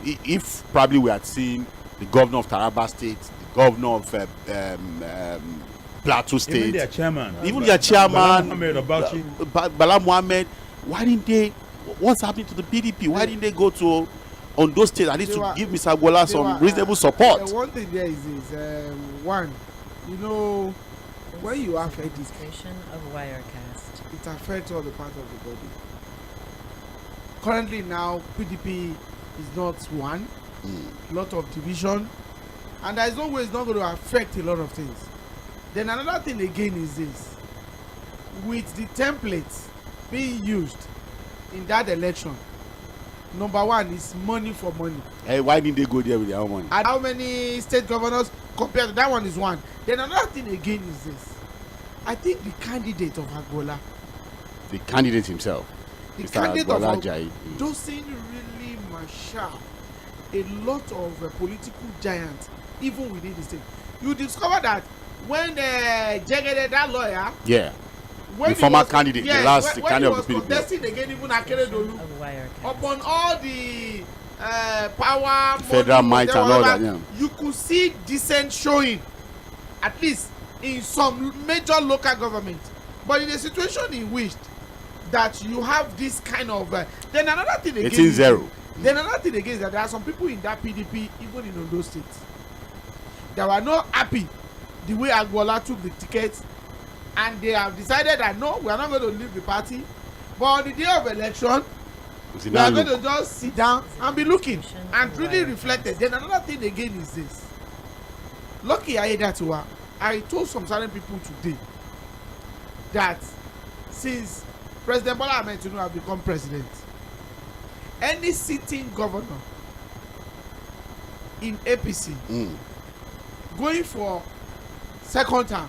If probably we had seen the governor of Taraba State, the governor of Plateau State. Even their chairman. Bala Mohammed. Why didn't they? What's happening to the PDP? Why didn't they go to Ondo State at least to give Mr. Bwala some reasonable support? One thing there is one, when you have a discussion of Wirecast, it affects all the parts of the body. Currently now, PDP is not one, lot of division, and there is no way it's not going to affect a lot of things. Then another thing again is this: with the templates being used in that election, number one is money for money. Hey, why didn't they go there with their own money? And how many state governors compared to that one is one. Then another thing again is this: I think the candidate of Agbola, the candidate himself, the Mr. candidate Agbola of Jai, doesn't really marshal a lot of political giants even within the state. You discover that when Jegede, that lawyer, the former candidate, the last candidate of the PDP, contesting again even Akeredolu, upon all the power, federal might and all that, you could see decent showing, at least in some major local government. But in a situation in which that you have this kind of then another thing again, 18-0. Then another thing again is that there are some people in that PDP, even in Ondo State, that were not happy the way Agbola took the ticket, and they have decided that no, we are not going to leave the party, but on the day of election we are going to just sit down and be looking and really reflected. Then another thing again is this: lucky Aiyedatiwa, I told some certain people today that since President Bola Ahmed Tinubu have become president, any sitting governor in APC going for second term,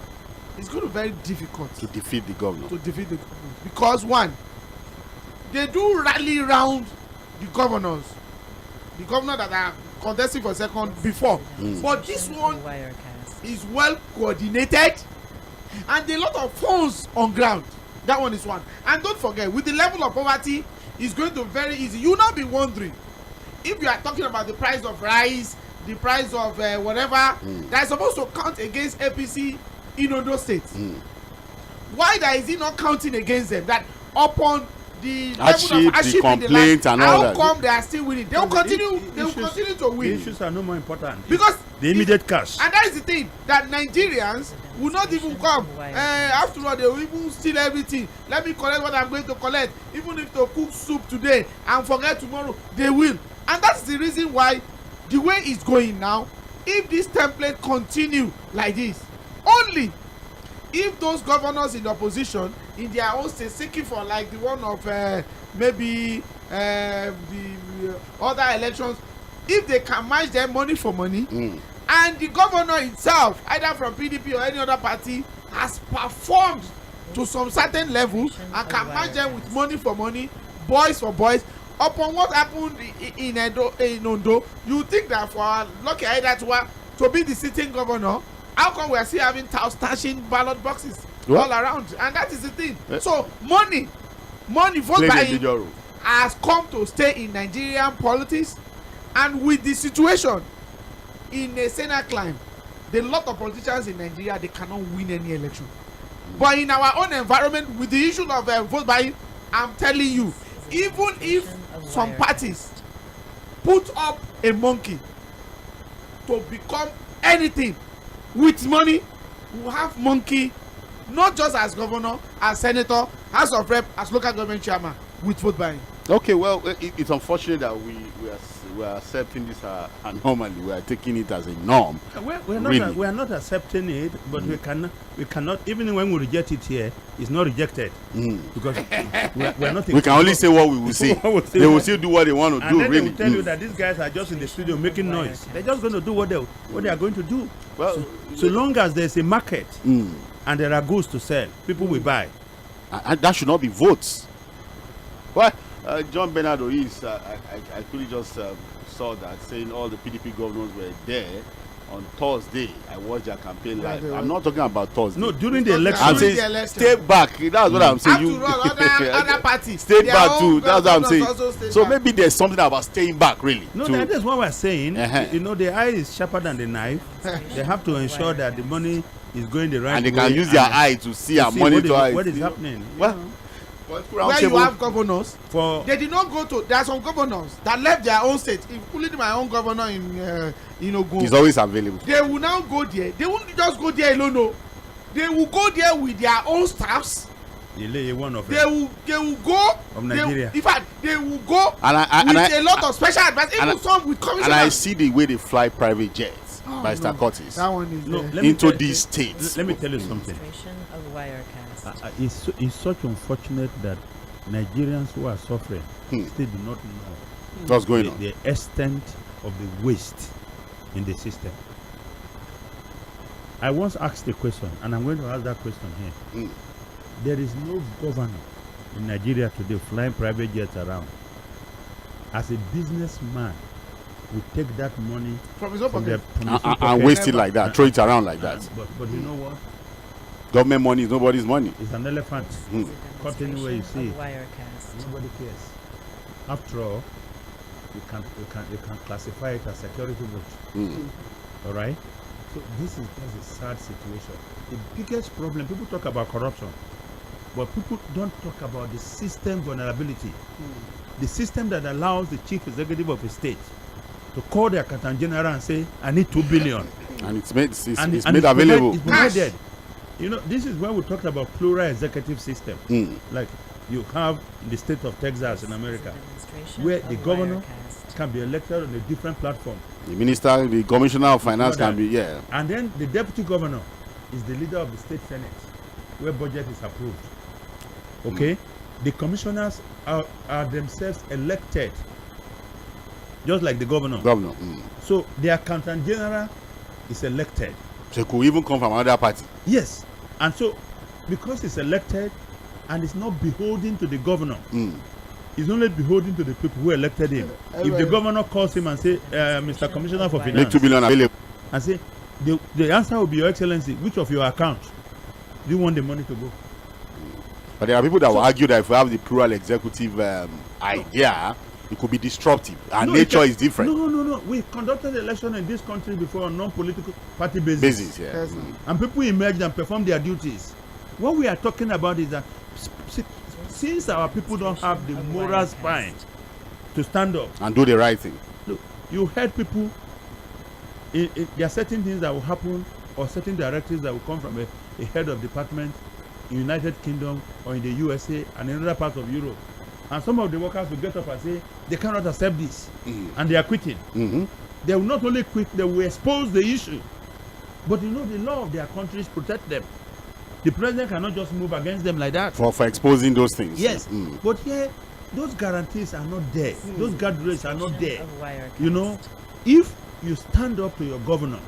it's going to be very difficult to defeat the governor. Because one, they do rally round the governors that are contesting for second before. But this one is well coordinated and a lot of funds on ground. That one is one. And don't forget, with the level of poverty, it's going to be very easy. You will not be wondering if you are talking about the price of rice, the price of whatever that is supposed to count against APC in Ondo State. Why is it not counting against them? That upon the level of hardship in the land, how come they are still winning? They will continue. They will continue to win. The issues are no more important because the immediate cash. And that is the thing, that Nigerians will not even come. After all, they will even steal everything. Let me collect what I'm going to collect. Even if they cook soup today and forget tomorrow, they will. And that's the reason why the way it's going now, if this template continue like this, only if those governors in the opposition in their own state seeking for like the one of maybe the other elections, if they can match their money for money, and the governor himself, either from PDP or any other party, has performed to some certain level and can match them with money for money, boys for boys, upon what happened in Ondo, you think that for Lucky Aiyedatiwa to be the sitting governor, how come we are still having stashing ballot boxes all around? And that is the thing. So money vote buying has come to stay in Nigerian politics, and with the situation in a Senate climb, the lot of politicians in Nigeria, they cannot win any election. But in our own environment, with the issue of vote buying, I'm telling you, even if some parties put up a monkey to become anything with money, we have monkey not just as governor, as senator, house of rep, as local government chairman with vote buying. Okay, well, it's unfortunate that we are accepting this anomaly. We are taking it as a norm. We are not accepting it, but we cannot. Even when we reject it here, it's not rejected because we are not. We can only say what we will say. They will still do what they want to do. And then they will tell you that these guys are just in the studio making noise. They're just going to do what they are going to do. Well, so long as there's a market and there are goods to sell, people will buy. And that should not be votes. Well, John Bernard Ois, I quickly just saw that saying all the PDP governors were there on Thursday, I watched their campaign live. I'm not talking about Thursday. No, during the election. I'm saying stay back. That's what I'm saying. You other parties. Stay back too. That's what I'm saying. So maybe there's something about staying back, really. No, that's what we're saying. You know, the eye is sharper than the knife. They have to ensure that the money is going the right way. And they can use their eye to see and monitor what is happening. Well, where you have governors, they did not go to. There are some governors that left their own state, including my own governor in Ogun. He's always available. They will now go there. They won't just go there alone. No, they will go there with their own staffs. They will go. From Nigeria. In fact, they will go with a lot of special advice. Even some with commissioners. And I see the way they fly private jets by Mr. Curtis into these states. Let me tell you something. It's such unfortunate that Nigerians who are suffering still do not know what's going on, the extent of the waste in the system. I once asked a question, and I'm going to ask that question here. There is no governor in Nigeria today flying private jets around. As a businessman, we take that money from his own pocket and waste it like that, throw it around like that. But you know what? Government money is nobody's money. It's an elephant cutting where you see. Nobody cares. After all, you can classify it as security vote. All right. So this is just a sad situation. The biggest problem, people talk about corruption, but people don't talk about the system vulnerability. The system that allows the chief executive of a state to call the accountant general and say, "I need 2 billion," and it's made available. It's provided. You know, this is when we talked about plural executive system. Like you have in the state of Texas in America, where the governor can be elected on a different platform. The minister, the commissioner of finance can be, And then the deputy governor is the leader of the state senate, where budget is approved. Okay? The commissioners are themselves elected, just like the governor. So the accountant general is elected. So it could even come from another party. Yes. And so, because it's elected and it's not beholden to the governor, it's only beholden to the people who elected him. If the governor calls him and say, Mr. Commissioner for Finance, make 2 billion available, and say, the answer will be, Your Excellency, which of your accounts do you want the money to go? But there are people that will argue that if we have the plural executive idea, it could be disruptive. And nature is different. No. We conducted election in this country before on non-political party basis. And people emerged and performed their duties. What we are talking about is that since our people don't have the moral spine to stand up and do the right thing. Look, you heard people, there are certain things that will happen or certain directives that will come from a head of department in the United Kingdom or in the USA and in other parts of Europe. And some of the workers will get up and say, they cannot accept this. And they are quitting. They will not only quit, they will expose the issue. But you know, the law of their countries protect them. The president cannot just move against them like that. For exposing those things. Yes. But here, those guarantees are not there. Those guardrails are not there. You know, if you stand up to your governor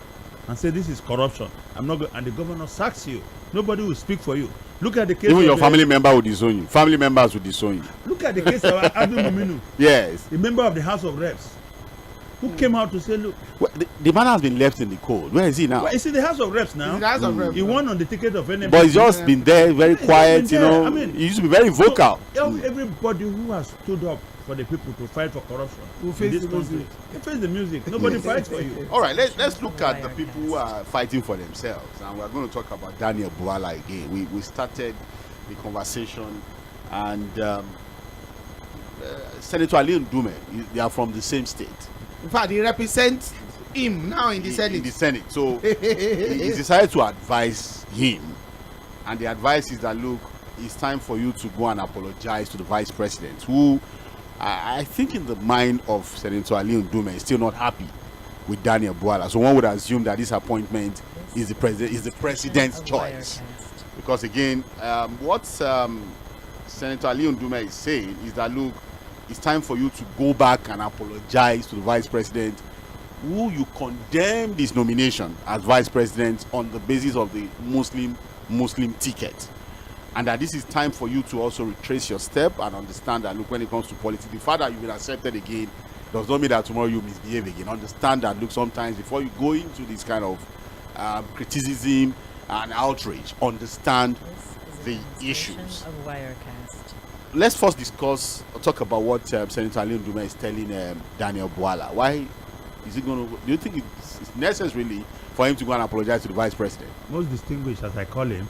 and say this is corruption, I'm not and the governor sacks you, nobody will speak for you. Look at the case. Even your family member will disown you. Family members will disown you. Look at the case of Adu Mominu. Yes. The member of the House of Reps, who came out to say, look, well, the man has been left in the cold. Where is he now? Well, is in the House of Reps now. The House of Reps. He won on the ticket of NMP. But he's just been there, very quiet, you know. I mean, he used to be very vocal. So everybody who has stood up for the people to fight for corruption who face the music. You face the music. Nobody fights for you. All right, let's look at the people who are fighting for themselves. And we're going to talk about Daniel Bwala again. We started the conversation, and Senator Ndume, they are from the same state. In fact, he represents him now in the Senate. In the Senate. So he decided to advise him. And the advice is that, look, it's time for you to go and apologize to the vice president, who I think in the mind of Senator Ndume is still not happy with Daniel Bwala. So one would assume that this appointment is the president's choice. Because again, what Senator Ndume is saying is that, look, it's time for you to go back and apologize to the vice president, who you condemned his nomination as vice president on the basis of the Muslim ticket. And that this is time for you to also retrace your step and understand that, look, when it comes to politics, the fact that you've been accepted again does not mean that tomorrow you misbehave again. Understand that, look, sometimes before you go into this kind of criticism and outrage, understand the issues. Let's first discuss or talk about what Senator Ndume is telling Daniel Bwala. Why is it going to? Do you think it's necessary for him to go and apologize to the vice president? Most distinguished, as I call him,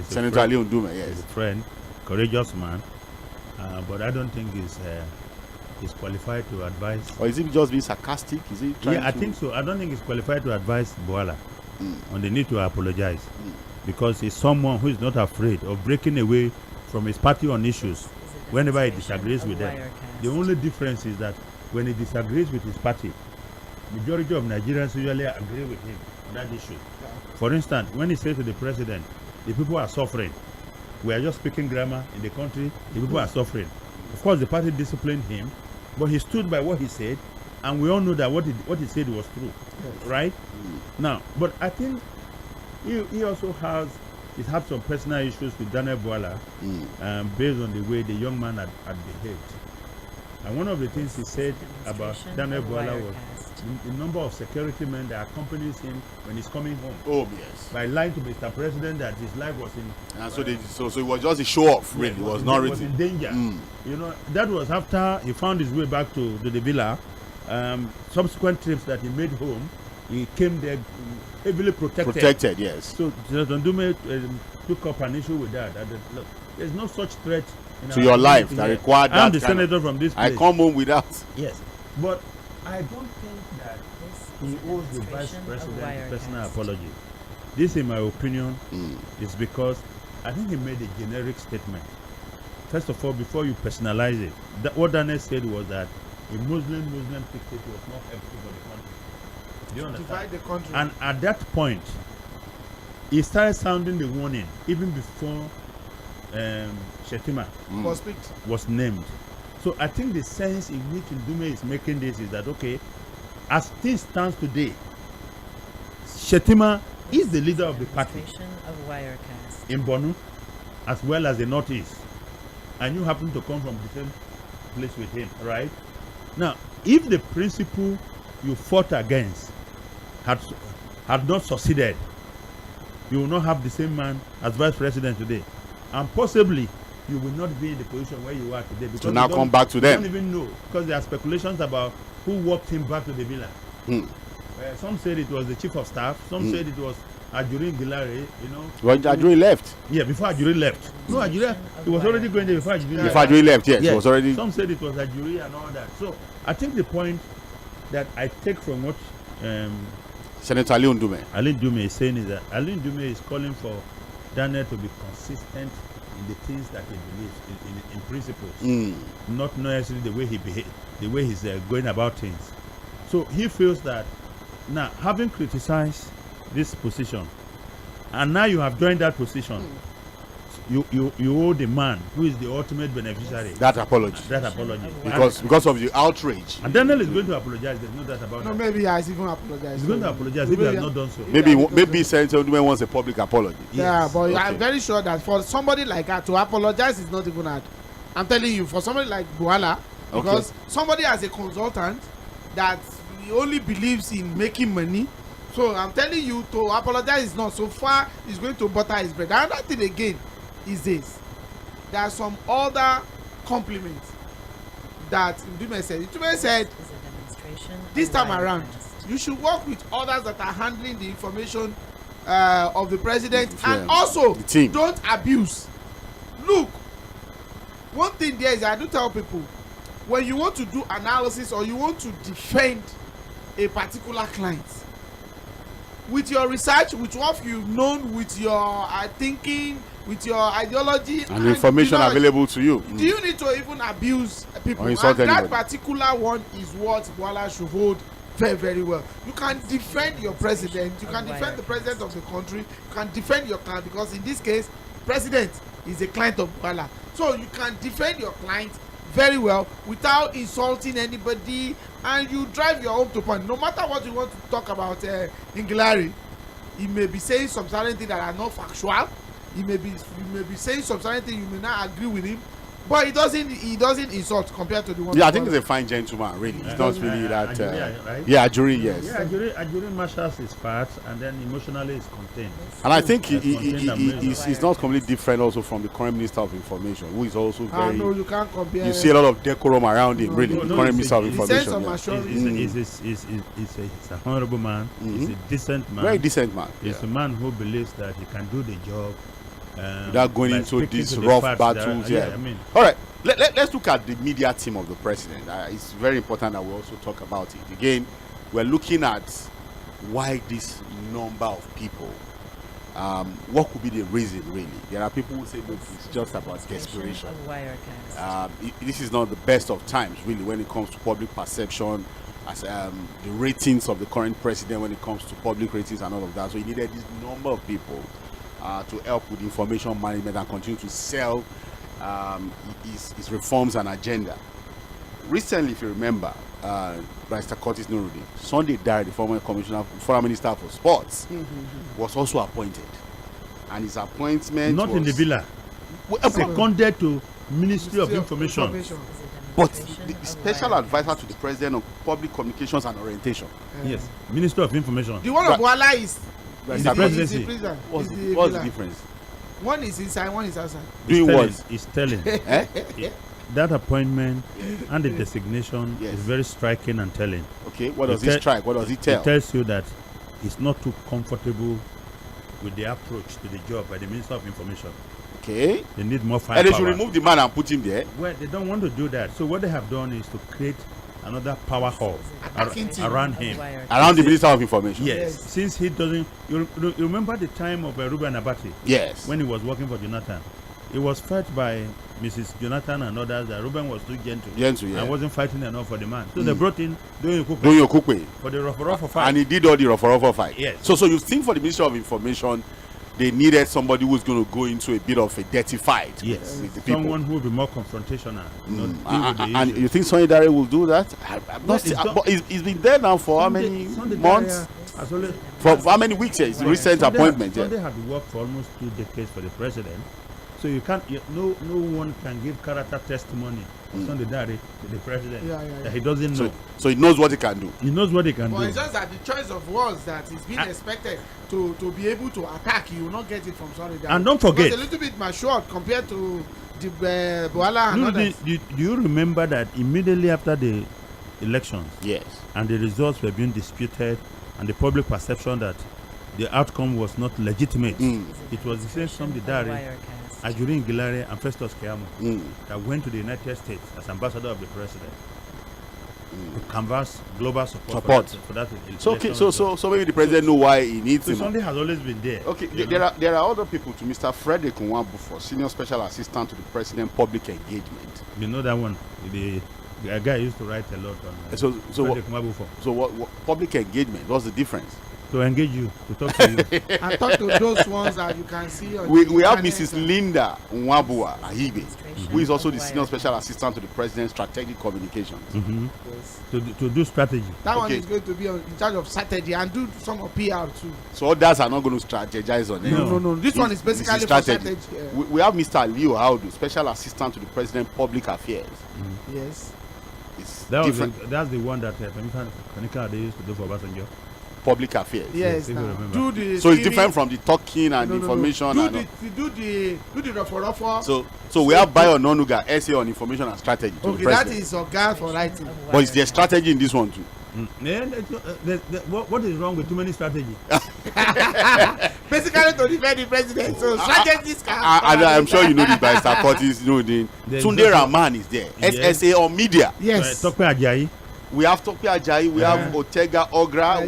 Senator Ndume, yes, he's a friend, courageous man, but I don't think he's qualified to advise. Or is he just being sarcastic? Is he trying I think so. I don't think he's qualified to advise Bwala on the need to apologize, because he's someone who is not afraid of breaking away from his party on issues whenever he disagrees with them. The only difference is that when he disagrees with his party, majority of Nigerians usually agree with him on that issue. For instance, when he says to the president, the people are suffering, we are just speaking grammar in the country, the people are suffering. Of course, the party disciplined him, but he stood by what he said, and we all know that what he said was true, right? Now, but I think he also he's had some personal issues with Daniel Bwala based on the way the young man had behaved. And one of the things he said about Daniel Bwala was the number of security men that accompanies him when he's coming home. Oh, yes. By lying to Mr. President that his life was in... And so it was just a show-off, really. It was not really... in danger. You know, that was after he found his way back to the villa. Subsequent trips that he made home, he came there heavily protected. Protected, yes. So Ndume took up an issue with that. Look, there's no such threat to your life that required that. I'm the senator from this place. I come home without. Yes, but I don't think that he owes the vice president personal apology. This, in my opinion, is because I think he made a generic statement. First of all, before you personalize it, what Daniel said was that a Muslim dictator was not helpful for the country. Do you understand? Divide the country. And at that point, he started sounding the warning even before Shettima was named. So I think the sense in which Ndume is making this is that, okay, as things stands today, Shettima is the leader of the party in Borno as well as the Northeast, and you happen to come from the same place with him, right? Now, if the principle you fought against had not succeeded, you will not have the same man as vice president today, and possibly you will not be in the position where you are today. Because to now come back to them. You don't even know, because there are speculations about who walked him back to the villa. Some said it was the chief of staff. Some said it was Ajuri Ngilare, you know. Well, Ajuri left. Yeah, before Ajuri left. No, Ajuri, he was already going there before Ajuri left. Before Ajuri left, yes. It was already... Some said it was Ajuri and all that. So, I think the point that I take from what Senator Ndume is saying is that Ndume is calling for Daniel to be consistent in the things that he believes in principles, not necessarily the way he behaves, the way he's going about things. So he feels that now, having criticized this position, and now you have joined that position, you owe the man who is the ultimate beneficiary that apology. Because of the outrage. And Daniel is going to apologize. There's no doubt about that. No, maybe he has even apologized. He's going to apologize if he has not done so. Maybe Senator Ndume wants a public apology. Yeah, but okay. I'm very sure that for somebody like that to apologize is not even hard. I'm telling you, for somebody like Bwala, because somebody as a consultant that he only believes in making money. So I'm telling you, to apologize is not so far. He's going to butter his bread. Another thing again is this: there are some other compliments that Ndume said. Ndume said this time around, you should work with others that are handling the information of the president, and also don't abuse. Look, one thing there is, I do tell people, when you want to do analysis or you want to defend a particular client, with your research, with what you've known, with your thinking, with your ideology and information available to you, do you need to even abuse people? And that particular one is what Bwala should hold very, very well. You can defend your president, you can defend the president of the country, you can defend your client, because in this case, president is a client of Bwala. So you can defend your client very well without insulting anybody, and you drive your home to point. No matter what you want to talk about Ngilare, he may be saying some certain things that are not factual. You may be saying some certain things, you may not agree with him, But he doesn't insult compared to the one. Yeah, I think he's a fine gentleman, really. He's not really that. Right? Yeah, Ajuri, yes. Yeah, Ajuri marshals his fat and then emotionally is contained. And I think he's not completely different also from the current Minister of Information, who is also very. No, you can't compare. You see a lot of decorum around him, really. The current Minister of Information. He's a honorable man. He's a decent man. Very decent man. He's a man who believes that he can do the job. Without going into these rough battles, I mean. All right, let's look at the media team of the president. It's very important that we also talk about it. Again, we're looking at why this number of people. What could be the reason, really? There are people who say, look, it's just about desperation. This is not the best of times, really, when it comes to public perception, as the ratings of the current president when it comes to public ratings and all of that. So he needed this number of people to help with information management and continue to sell his reforms and agenda. Recently, if you remember, Barrister Curtis Nuruddin, Sunday died, the former minister for sports, was also appointed, and his appointment not was, in the villa, seconded to Ministry of Information. But the special advisor to the president on public communications and orientation. Yes, Minister of Information. The one of Bwala is in the presidency. What's the difference? One is inside, one is outside. Doing what? Is telling. That appointment and the designation is very striking and telling. Okay, what does it strike? What does it tell? It tells you that it's not too comfortable with the approach to the job by the Minister of Information. Okay. They need more firepower. And they should remove the man and put him there. Well, they don't want to do that. So what they have done is to create another power hall around him. Around the Minister of Information. Yes. Since he doesn't... You remember the time of Reuben Abati? Yes. When he was working for Jonathan. He was fought by Mrs. Jonathan and others that Reuben was too gentle. And wasn't fighting enough for the man. So they brought in Dᴏɪᴛ for the 괰ᴏᴏᴡ fight. And he did all the 괰ᴏᴏᴡ fight. Yes. So you think for the Ministry of Information, they needed somebody who's going to go into a bit of a dirty fight. Yes. With the people. Someone who will be more confrontational. And you think Sonidare will do that? But he's been there now for how many months? For how many weeks? It's a recent appointment. Sunday had worked for almost 2 decades for the president. So you can't. No one can give character testimony on Sunday Dare to the president that he doesn't know. So he knows what he can do. He knows what he can do. But it's just that the choice of words that is being expected to be able to attack, you will not get it from Sunday Dare. And don't forget, it's a little bit matured compared to the Bwala and others. Do you remember that immediately after the elections? Yes. And the results were being disputed, and the public perception that the outcome was not legitimate. It was the same Sunday Dare, Ajuri Ngilare and Festus Keyamo that went to the United States as ambassador of the president to canvass global support. For that so maybe the president know why he needs him. Sunday has always been there. Okay, there are other people to Mr. Frederick Nwabufor, senior special assistant to the president, public engagement. You know that one. The guy used to write a lot on Frederick Nwabufor. So what public engagement? What's the difference? To engage you, to talk to you. And talk to those ones that you can see on we have Mrs. Linda Nwabua Ahibe, who is also the senior special assistant to the president's strategic communications. Yes. To do strategy. That one is going to be in charge of strategy and do some of PR too. So others are not going to strategize on it. No. This one is basically for strategy. We have Mr. Leo Audu, special assistant to the president, public affairs. Yes. It's different. That's the one that Kanika they used to do for Obasanjo. Public affairs. Yes. So it's different from the talking and information. Do the 괰ᴏᴏᴡ. So we have Bayo Nonuga essay on information and strategy. Okay, that is a guy for writing. But it's their strategy in this one too. What is wrong with too many strategies? Basically to defend the president. So strategies can. I'm sure you know the Barrister Curtis. Tunde Rahman is there. SSA on media. Yes. We have Tokpe Ajayi, we have Otega Ogra,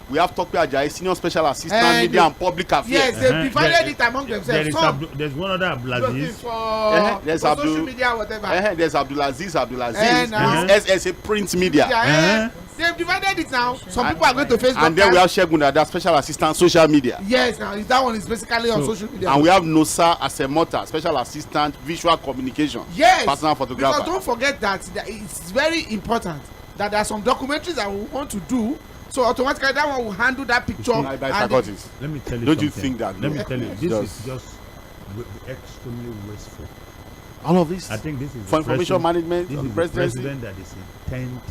we have Tokpe Ajayi, senior special assistant, media and public affairs. Yes, they divided it among themselves. There's one other Abdulaziz. There's social media, whatever. There's Abdulaziz, SSA print media. They've divided it now. Some people are going to Facebook. And then we have Shegun, that special assistant, social media. Yes, now that one is basically on social media. And we have Nosa Asemota, special assistant, visual communication. Yes, personal photographer. Because don't forget that it's very important that there are some documentaries that we want to do. So automatically that one will handle that picture. Let me tell you Don't you think that? Let me tell you, this is just extremely wasteful. All of this. I think this is for information management. This is the president that is intent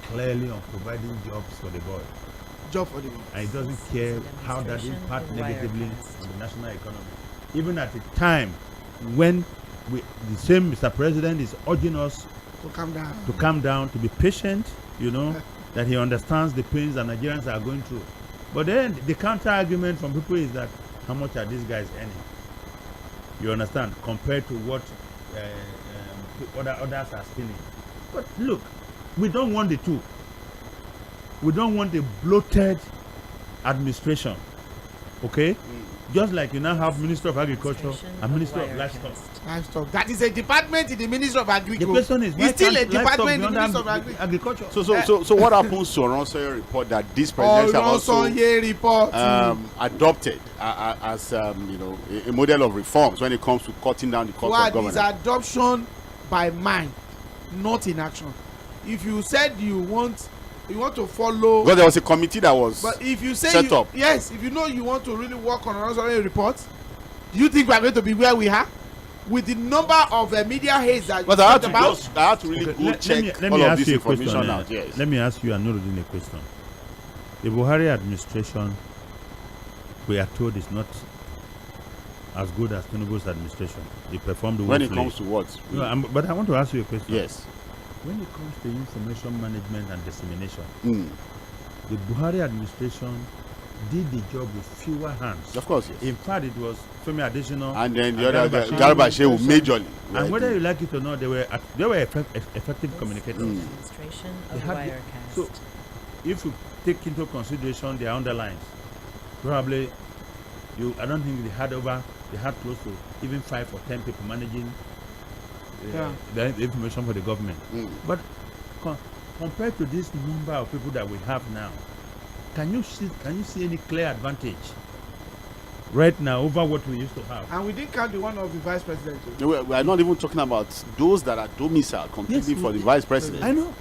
clearly on providing jobs for the boy. Job for the boy. And he doesn't care how that impacts negatively on the national economy. Even at a time when the same Mr. President is urging us to calm down, to be patient, that he understands the pains that Nigerians are going through. But then the counter argument from people is that how much are these guys earning? You understand? Compared to what others are stealing. But look, we don't want the two. We don't want a bloated administration. Okay? Just like you now have Minister of Agriculture and Minister of Livestock. That is a department in the Ministry of Agriculture. The question is, it's still a department in the Ministry of Agriculture. So what happens to 괰ᴏ report that this president have also adopted as a model of reforms when it comes to cutting down the cost of government? It's adoption by mind, not in action. If you said you want to follow, because there was a committee that was but if you say set up. Yes, if you know you want to really work on 괰ᴏ report, do you think we are going to be where we are with the number of media heads that but you I talked have to really go check all of this information out. Yes. Let me ask you another question. The Buhari administration, we are told, is not as good as Tinubu's administration. They performed when it comes to what? No, but I want to ask you a question. Yes. When it comes to information management and dissemination, the Buhari administration did the job with fewer hands. Of course, yes. In fact, it was फ़emi and then the other guy, Garba Shehu, majorly. And whether you like it or not, they were effective communicators. So, if you take into consideration their underlines, probably I don't think they had close to even 5 or 10 people managing the information for the government. But compared to this number of people that we have now, can you see any clear advantage right now over what we used to have? And we didn't count the one of the vice president. We are not even talking about those that are domiciled completely for the vice president. I know.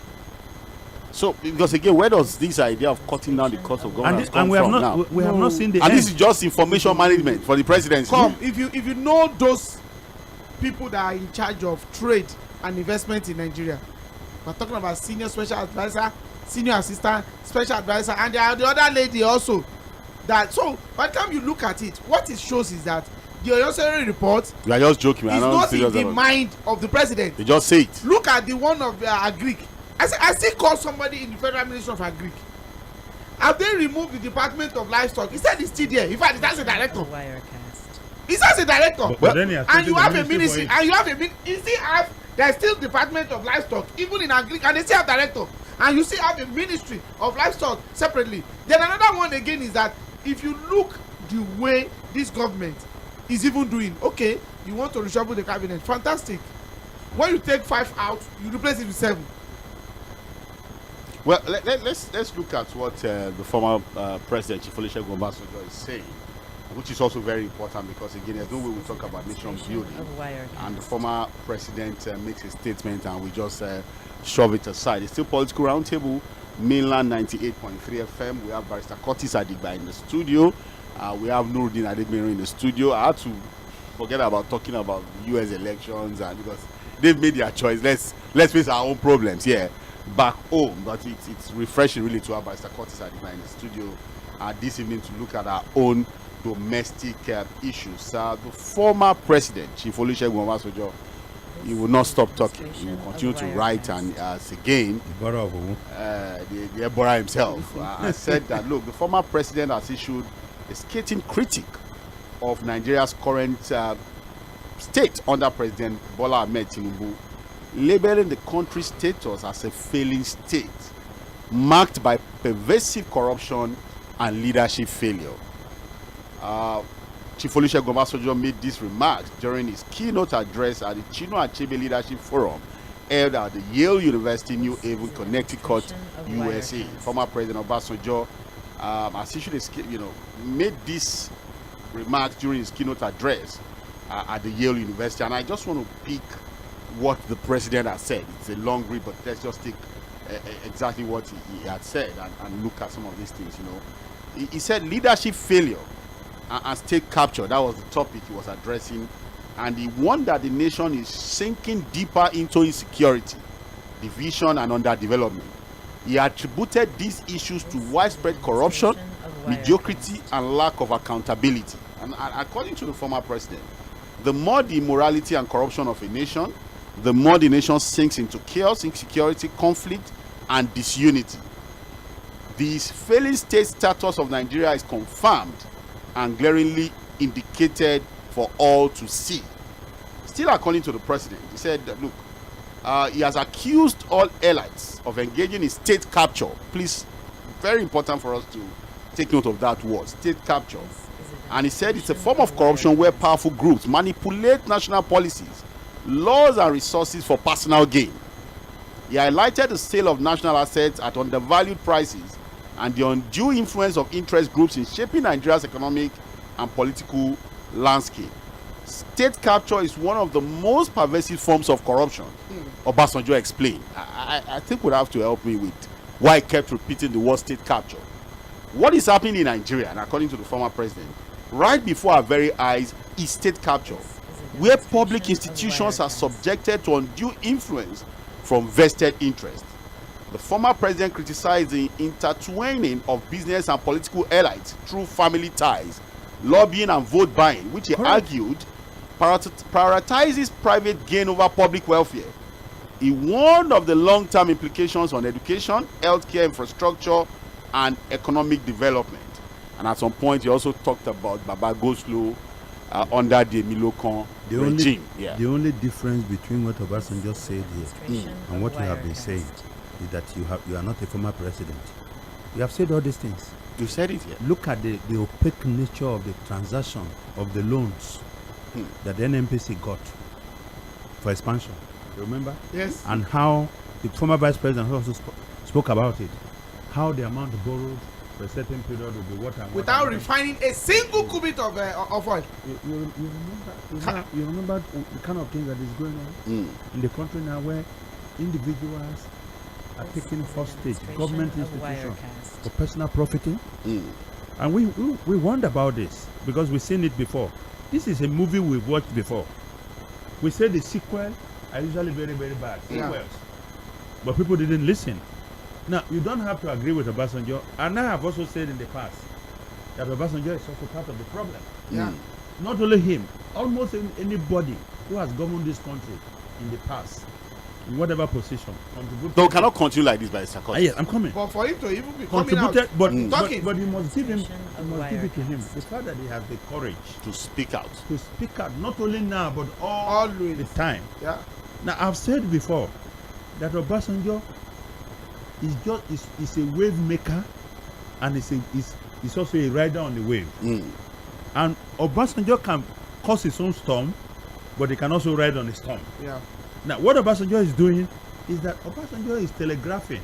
So, because again, where does this idea of cutting down the cost of governance come from now? We have not seen the and this is just information management for the presidency. If you know those people that are in charge of trade and investment in Nigeria, we're talking about senior special advisor, senior assistant, special advisor, and there are the other lady also. So by the time you look at it, what it shows is that the 괰ᴏ report you are just joking. is not in the mind of the president. They just say it. Look at the one of Agric. I still call somebody in the Federal Ministry of Agric. Have they removed the Department of Livestock? He said it's still there. In fact, that's a director. He's as a director. And you have a ministry, and you have there's still Department of Livestock, even in Agric, and they still have director. And you still have a Ministry of Livestock separately. Then another one again is that if you look the way this government is even doing, okay, you want to reshuffle the cabinet, fantastic. When you take 5 out, you replace it with 7. Well, let's look at what the former president Olusegun Obasanjo is saying, which is also very important because again, there's no way we talk about nation building and the former president makes a statement and we just shove it aside. It's still Political Roundtable, Mainland 98.3 FM. We have Barrister Curtis Adigba in the studio. We have Nuruddin Adegbenro in the studio. I had to forget about talking about US elections and because they've made their choice. Let's face our own problems here back home, but it's refreshing really to have Barrister Curtis Adigba in the studio this evening to look at our own domestic issues. The former president, Chief Olusegun Obasanjo, he will not stop talking. He will continue to write and again, the 괰ᴏ himself said that, look, the former president has issued a scathing critique of Nigeria's current state under President Bola Ahmed Tinubu, labeling the country's status as a failing state, marked by pervasive corruption and leadership failure. Chief Olusegun Obasanjo made these remarks during his keynote address at the Chinua Achebe Leadership Forum held at the Yale University, New Haven, Connecticut, USA. Former President Obasanjo has issued made these remarks during his keynote address at the Yale University, and I just want to pick what the president has said. It's a long read, but let's just take exactly what he had said and look at some of these things. He said leadership failure and state capture. That was the topic he was addressing and he warned that the nation is sinking deeper into insecurity, division, and underdevelopment. He attributed these issues to widespread corruption, mediocrity, and lack of accountability. And according to the former president, the more the immorality and corruption of a nation, the more the nation sinks into chaos, insecurity, conflict, and disunity. The failing state status of Nigeria is confirmed and glaringly indicated for all to see. Still according to the president, he said that, look, he has accused all elites of engaging in state capture. Please, very important for us to take note of that word, state capture. And he said it's a form of corruption where powerful groups manipulate national policies, laws, and resources for personal gain. He highlighted the sale of national assets at undervalued prices and the undue influence of interest groups in shaping Nigeria's economic and political landscape. State capture is one of the most pervasive forms of corruption, Obasanjo explained. I think would have to help me with why he kept repeating the word state capture. What is happening in Nigeria, and according to the former president, right before our very eyes is state capture, where public institutions are subjected to undue influence from vested interests. The former president criticized the intertwining of business and political elites through family ties, lobbying, and vote buying, which he argued prioritizes private gain over public welfare. He warned of the long-term implications on education, healthcare, infrastructure, and economic development. And at some point, he also talked about Baba go slow under the Milocon regime. The only difference between what Obasanjo said here and what you have been saying is that you are not a former president. You have said all these things. You said it here. Look at the opaque nature of the transaction of the loans that the NNPC got for expansion. Remember? Yes. And how the former vice president also spoke about it. How the amount borrowed for a certain period will be water. Without refining a single cubic of oil. You remember the kind of thing that is going on in the country now, where individuals are taking hostage government institutions for personal profiting. And we wonder about this because we've seen it before. This is a movie we've watched before. We say the sequel are usually very, very bad sequels, but people didn't listen. Now, you don't have to agree with Obasanjo, and I have also said in the past that Obasanjo is also part of the problem. Not only him, almost anybody who has governed this country in the past, in whatever position, contributed. So we cannot continue like this by Sarkozy. Yes, I'm coming. But for him to even be contributed, coming out, but you must give him, you must give it to him. The fact that he has the courage to speak out. To speak out, not only now, but always the time. Yeah. Now, I've said before that Obasanjo is a wave maker, and is also a rider on the wave. And Obasanjo can cause his own storm, but he can also ride on the storm. Yeah. Now, what Obasanjo is doing is that Obasanjo is telegraphing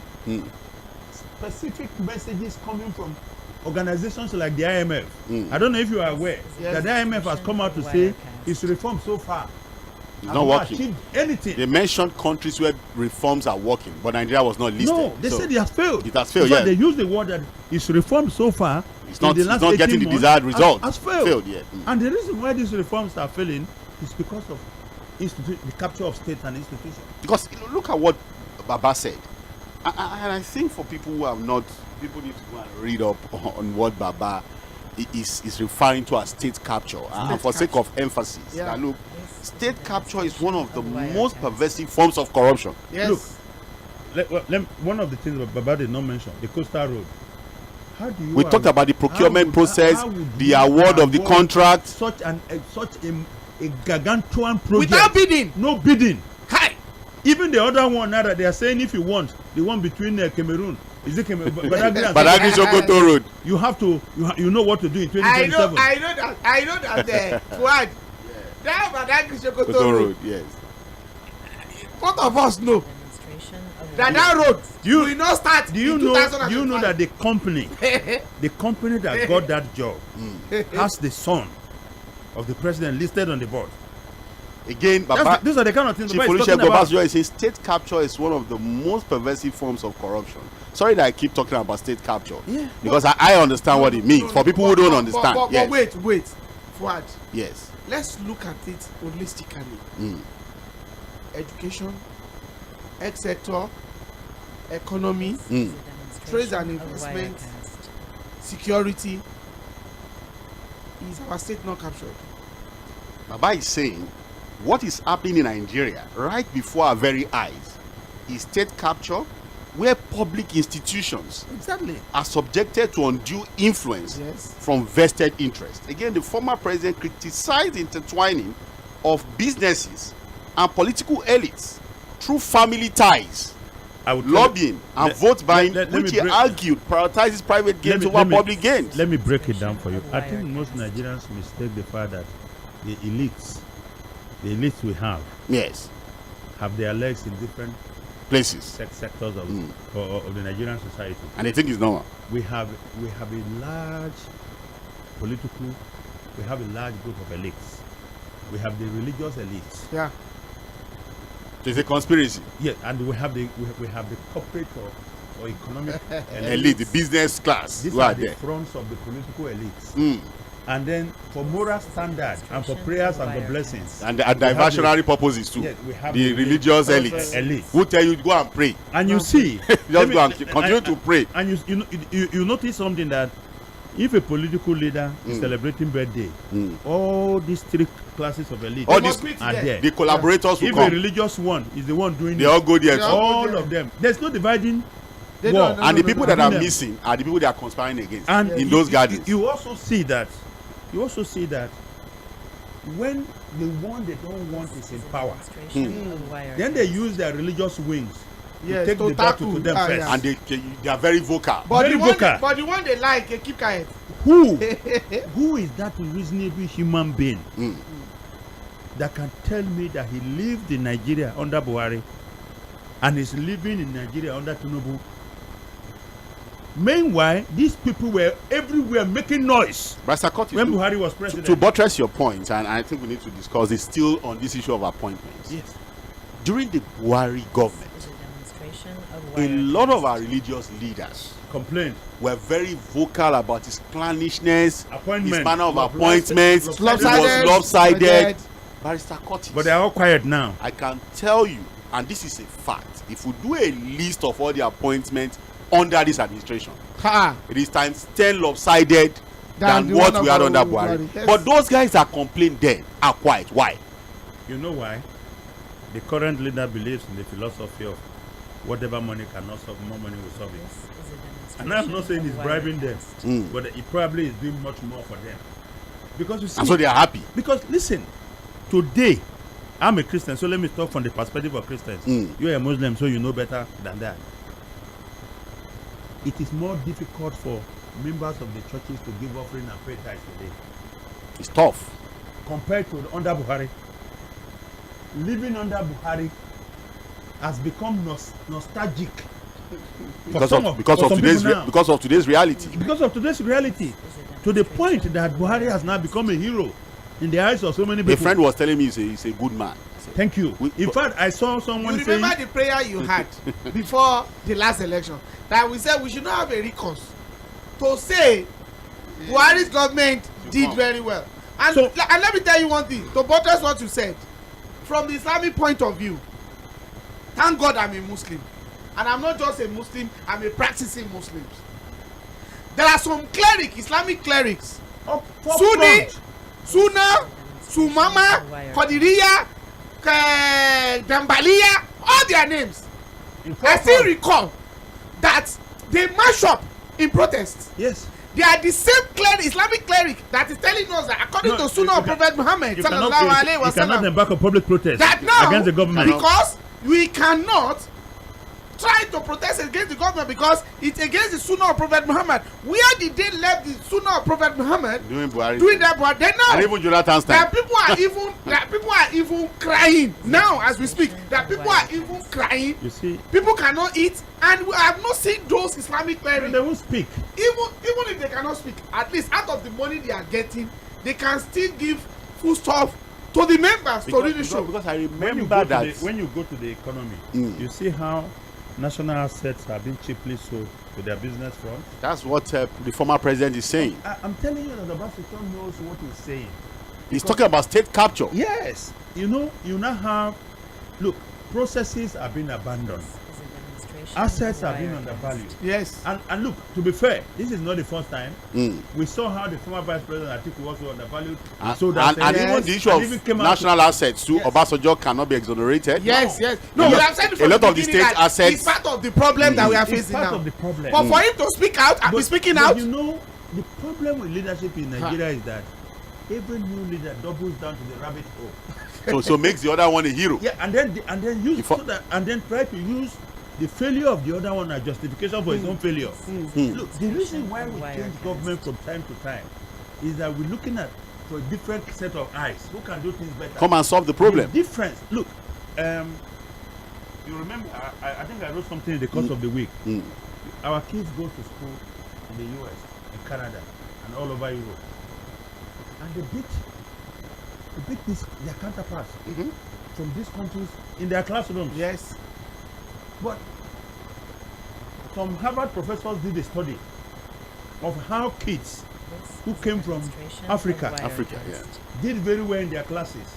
specific messages coming from organizations like the IMF. I don't know if you are aware that the IMF has come out to say its reform so far it's not working. Anything. They mentioned countries where reforms are working, but Nigeria was not listed. No, they said it has failed. It has failed, yeah. They use the word that its reform so far it's not getting the desired result. Has failed. Yeah. And the reason why these reforms are failing is because of the capture of state and institutions. Because look at what Baba said. And I think for people who have not, people need to go and read up on what Baba is referring to as state capture. And for sake of emphasis, that look, state capture is one of the most pervasive forms of corruption. Yes. Look, one of the things that Baba did not mention, the coastal road. How do you we talked about the procurement process, the award of the contract. Such a gargantuan project. Without bidding. No bidding. Hi. Even the other one now that they are saying, if you want, the one between Cameroon, is it Badagry Sokoto Road. You have to, you know what to do in 2027. I know that. What? That Badagry Sokoto Road. Yes. Both of us know that road will not start. Do you know that the company that got that job has the son of the president listed on the board? Again, these are the kind of things Chief Obasanjo is saying state capture is one of the most pervasive forms of corruption. Sorry that I keep talking about state capture. Yeah. Because I understand what it means. For people who don't understand. But wait. Fuad. Yes. Let's look at it holistically. Education, health sector, economy, trade and investment, security. Is our state not captured? Baba is saying what is happening in Nigeria right before our very eyes is state capture, where public institutions are subjected to undue influence from vested interests. Again, the former president criticized the intertwining of businesses and political elites through family ties, lobbying and vote buying, which he argued prioritizes private gains over public gains. Let me break it down for you. I think most Nigerians mistake the fact that the elites we have, have their legs in different places, sectors of the Nigerian society, and they think it's normal. We have a large political, we have a large group of elites. We have the religious elites. Yeah. So it's a conspiracy. Yeah, and we have the corporate or economic elite, the business class. These are the fronts of the political elites. And then for moral standards and for prayers and for blessings. And diversionary purposes too. Yes, we have the religious elites who tell you to go and pray. And you see, just go and continue to pray. And you notice something, that if a political leader is celebrating birthday, all these three classes of elite all these are there. The collaborators who if come. A religious one is the one doing they all go there. All of them. There's no dividing. And the people that are missing are the people they are conspiring against. And in those gardens. You also see that when the one they don't want is in power, then they use their religious wings to take the battle to them first. And they are very vocal. But the one they like, they keep quiet. Who is that reasonable human being that can tell me that he lived in Nigeria under Buhari and is living in Nigeria under Tinubu? Meanwhile, these people were everywhere making noise when Buhari was president. To buttress your point, and I think we need to discuss this still on this issue of appointments. Yes. During the Buhari government, a lot of our religious leaders were very vocal about his clannishness, his manner of appointments. It was lopsided. Barrister Curtis. But they are all quiet now. I can tell you, and this is a fact, if we do a list of all the appointments under this administration, it is times 10 lopsided than what we had under Buhari. Yes. But those guys that complained then are quiet. Why? You know why? The current leader believes in the philosophy of whatever money cannot solve, more money will solve it. And I'm not saying he's bribing them, but he probably is doing much more for them. Because you see, and so they are happy. Because listen, today, I'm a Christian, so let me talk from the perspective of Christians. You're a Muslim, so you know better than that. It is more difficult for members of the churches to give offering and pay tithes today. It's tough. Compared to under Buhari. Living under Buhari has become nostalgic. Because of today's reality. Because of today's reality. To the point that Buhari has now become a hero in the eyes of so many people. A friend was telling me he's a good man. Thank you. In fact, I saw someone saying... You remember the prayer you had before the last election? That we said we should not have a recourse to say Buhari's government did very well. And let me tell you one thing, to buttress what you said. From the Islamic point of view, thank God I'm a Muslim. And I'm not just a Muslim, I'm a practicing Muslim. There are some clerics, Islamic clerics. Sunni, Sunna, Sumama, Qadiriya, Dambaliya, all their names. I still recall that they mash up in protest. Yes. They are the same Islamic cleric that is telling us that according to Sunnah of Prophet Muhammad sallallahu alaihi wasallam, you cannot embark on public protest against the government because we cannot try to protest against the government because it's against the Sunnah of Prophet Muhammad. Where did they leave the Sunnah of Prophet Muhammad doing that? But then now, and even Jonathan's time, people are even crying now as we speak. That people are even crying. You see, people cannot eat, and we have not seen those Islamic clerics. They won't speak. Even if they cannot speak, at least out of the money they are getting, they can still give food stuff to the members to really show. Because I remember that when you go to the economy, you see how national assets have been cheaply sold to their business front. That's what the former president is saying. I'm telling you that Obasanjo knows what he's saying. He's talking about state capture. Yes. You know, you now have, look, processes have been abandoned. Assets have been undervalued. Yes. And look, to be fair, this is not the first time. We saw how the former vice president Atiku was undervalued. And even the issue of national assets too, Obasanjo cannot be exonerated. Yes, yes. No, we have said a lot of the state assets. It's part of the problem that we are facing now. It's part of the problem. But for him to speak out and be speaking out. You know, the problem with leadership in Nigeria is that every new leader doubles down to the rabbit hole. so makes the other one a hero. Yeah, and then use so that, and then try to use the failure of the other one as justification for his own failure. Look, the reason why we change government from time to time is that we're looking at for a different set of eyes who can do things better. Come and solve the problem. The difference. Look, you remember? I think I wrote something in the course of the week. Our kids go to school in the U.S., in Canada, and all over Europe, and they beat their counterparts from these countries in their classrooms. Yes. But some Harvard professors did a study of how kids who came from Africa did very well in their classes,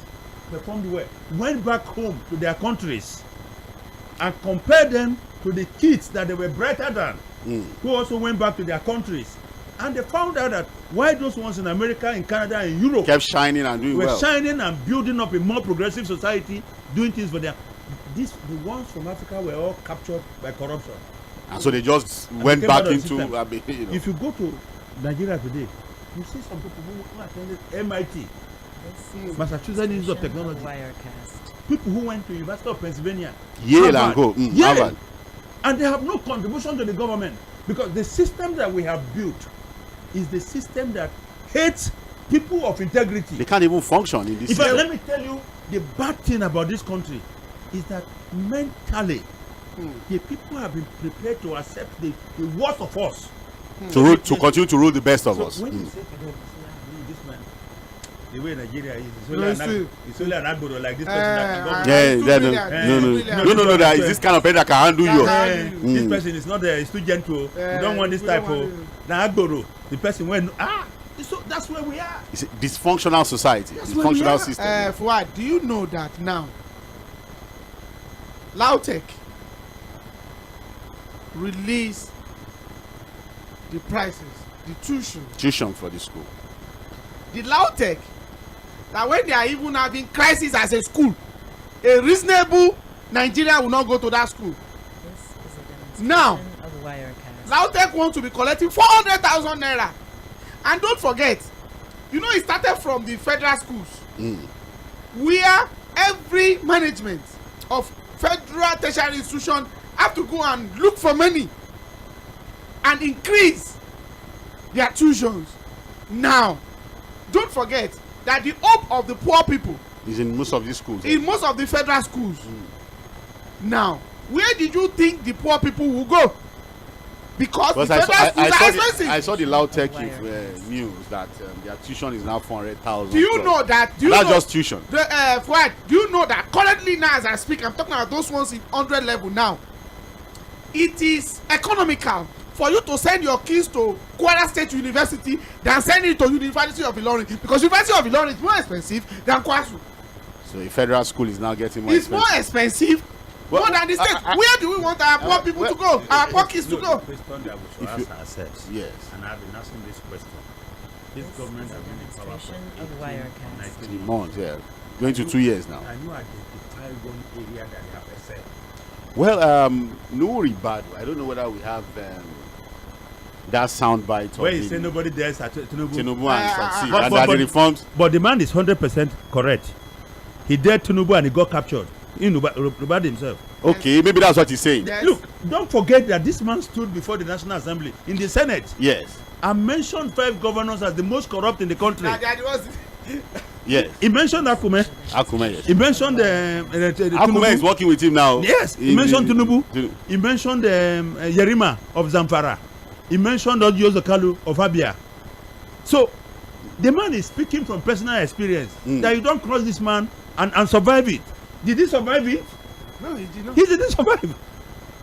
performed well, went back home to their countries, and compared them to the kids that they were brighter than, who also went back to their countries. And they found out that why those ones in America, in Canada, and Europe kept shining and doing well, shining and building up a more progressive society, doing things for them. The ones from Africa were all captured by corruption. And so they just went back into, If you go to Nigeria today, you see some people who attended MIT, Massachusetts Institute of Technology, people who went to University of Pennsylvania, Yale and go, Harvard. And they have no contribution to the government because the system that we have built is the system that hates people of integrity. They can't even function in this system. Let me tell you, the bad thing about this country is that mentally, the people have been prepared to accept the worst of us. To continue to rule the best of us. When you say to them, this man, the way Nigeria is, it's only an agboro like this person that can go. No, that is this kind of person that can handle you. This person is not there, he's too gentle. You don't want this type of agboro. The person went, so that's where we are. It's a dysfunctional society, dysfunctional system. Fuad, do you know that now? LAUTECH release the prices, the tuition for the school. The LAUTECH, that when they are even having crisis as a school, a reasonable Nigeria will not go to that school. Now, LAUTECH wants to be collecting 400,000 naira. And don't forget, you know, it started from the federal schools, where every management of federal tertiary institution have to go and look for money and increase their tuitions. Now, don't forget that the hope of the poor people is in most of these schools. In most of the federal schools. Now, where did you think the poor people will go? Because the federal schools are expensive. I saw the LAUTECH news that their tuition is now 400,000. Do you know that? That's just tuition. Do you know that currently now as I speak, I'm talking about those ones in 100 level now. It is economical for you to send your kids to Kwara State University than send it to University of Ilorin, because University of Ilorin is more expensive than Kwasu. So a federal school is now getting more expensive. It's more expensive. More than the state. Where do we want our poor people to go? Our poor kids to go? The question that we should ask ourselves, and I've been asking this question. This government has been in power for 19 months, going to 2 years now. Can you identify one area that they have excelled? Well, Nuri Badu, I don't know whether we have that soundbite. Where you say nobody dares at Tinubu and succeed, and that the reforms. But the man is 100% correct. He dared Tinubu and he got captured. Nubad himself. Okay, maybe that's what he's saying. Yes. Look, don't forget that this man stood before the National Assembly in the Senate. Yes. And mentioned 5 governors as the most corrupt in the country. Yes. He mentioned Akume. Yes. He mentioned Akume is working with him now. Yes. He mentioned Tinubu. He mentioned Yerima of Zamfara. He mentioned WG=Soᴍ of Abia. So the man is speaking from personal experience that you don't cross this man and survive it. Did he survive it? No, he did not. He didn't survive.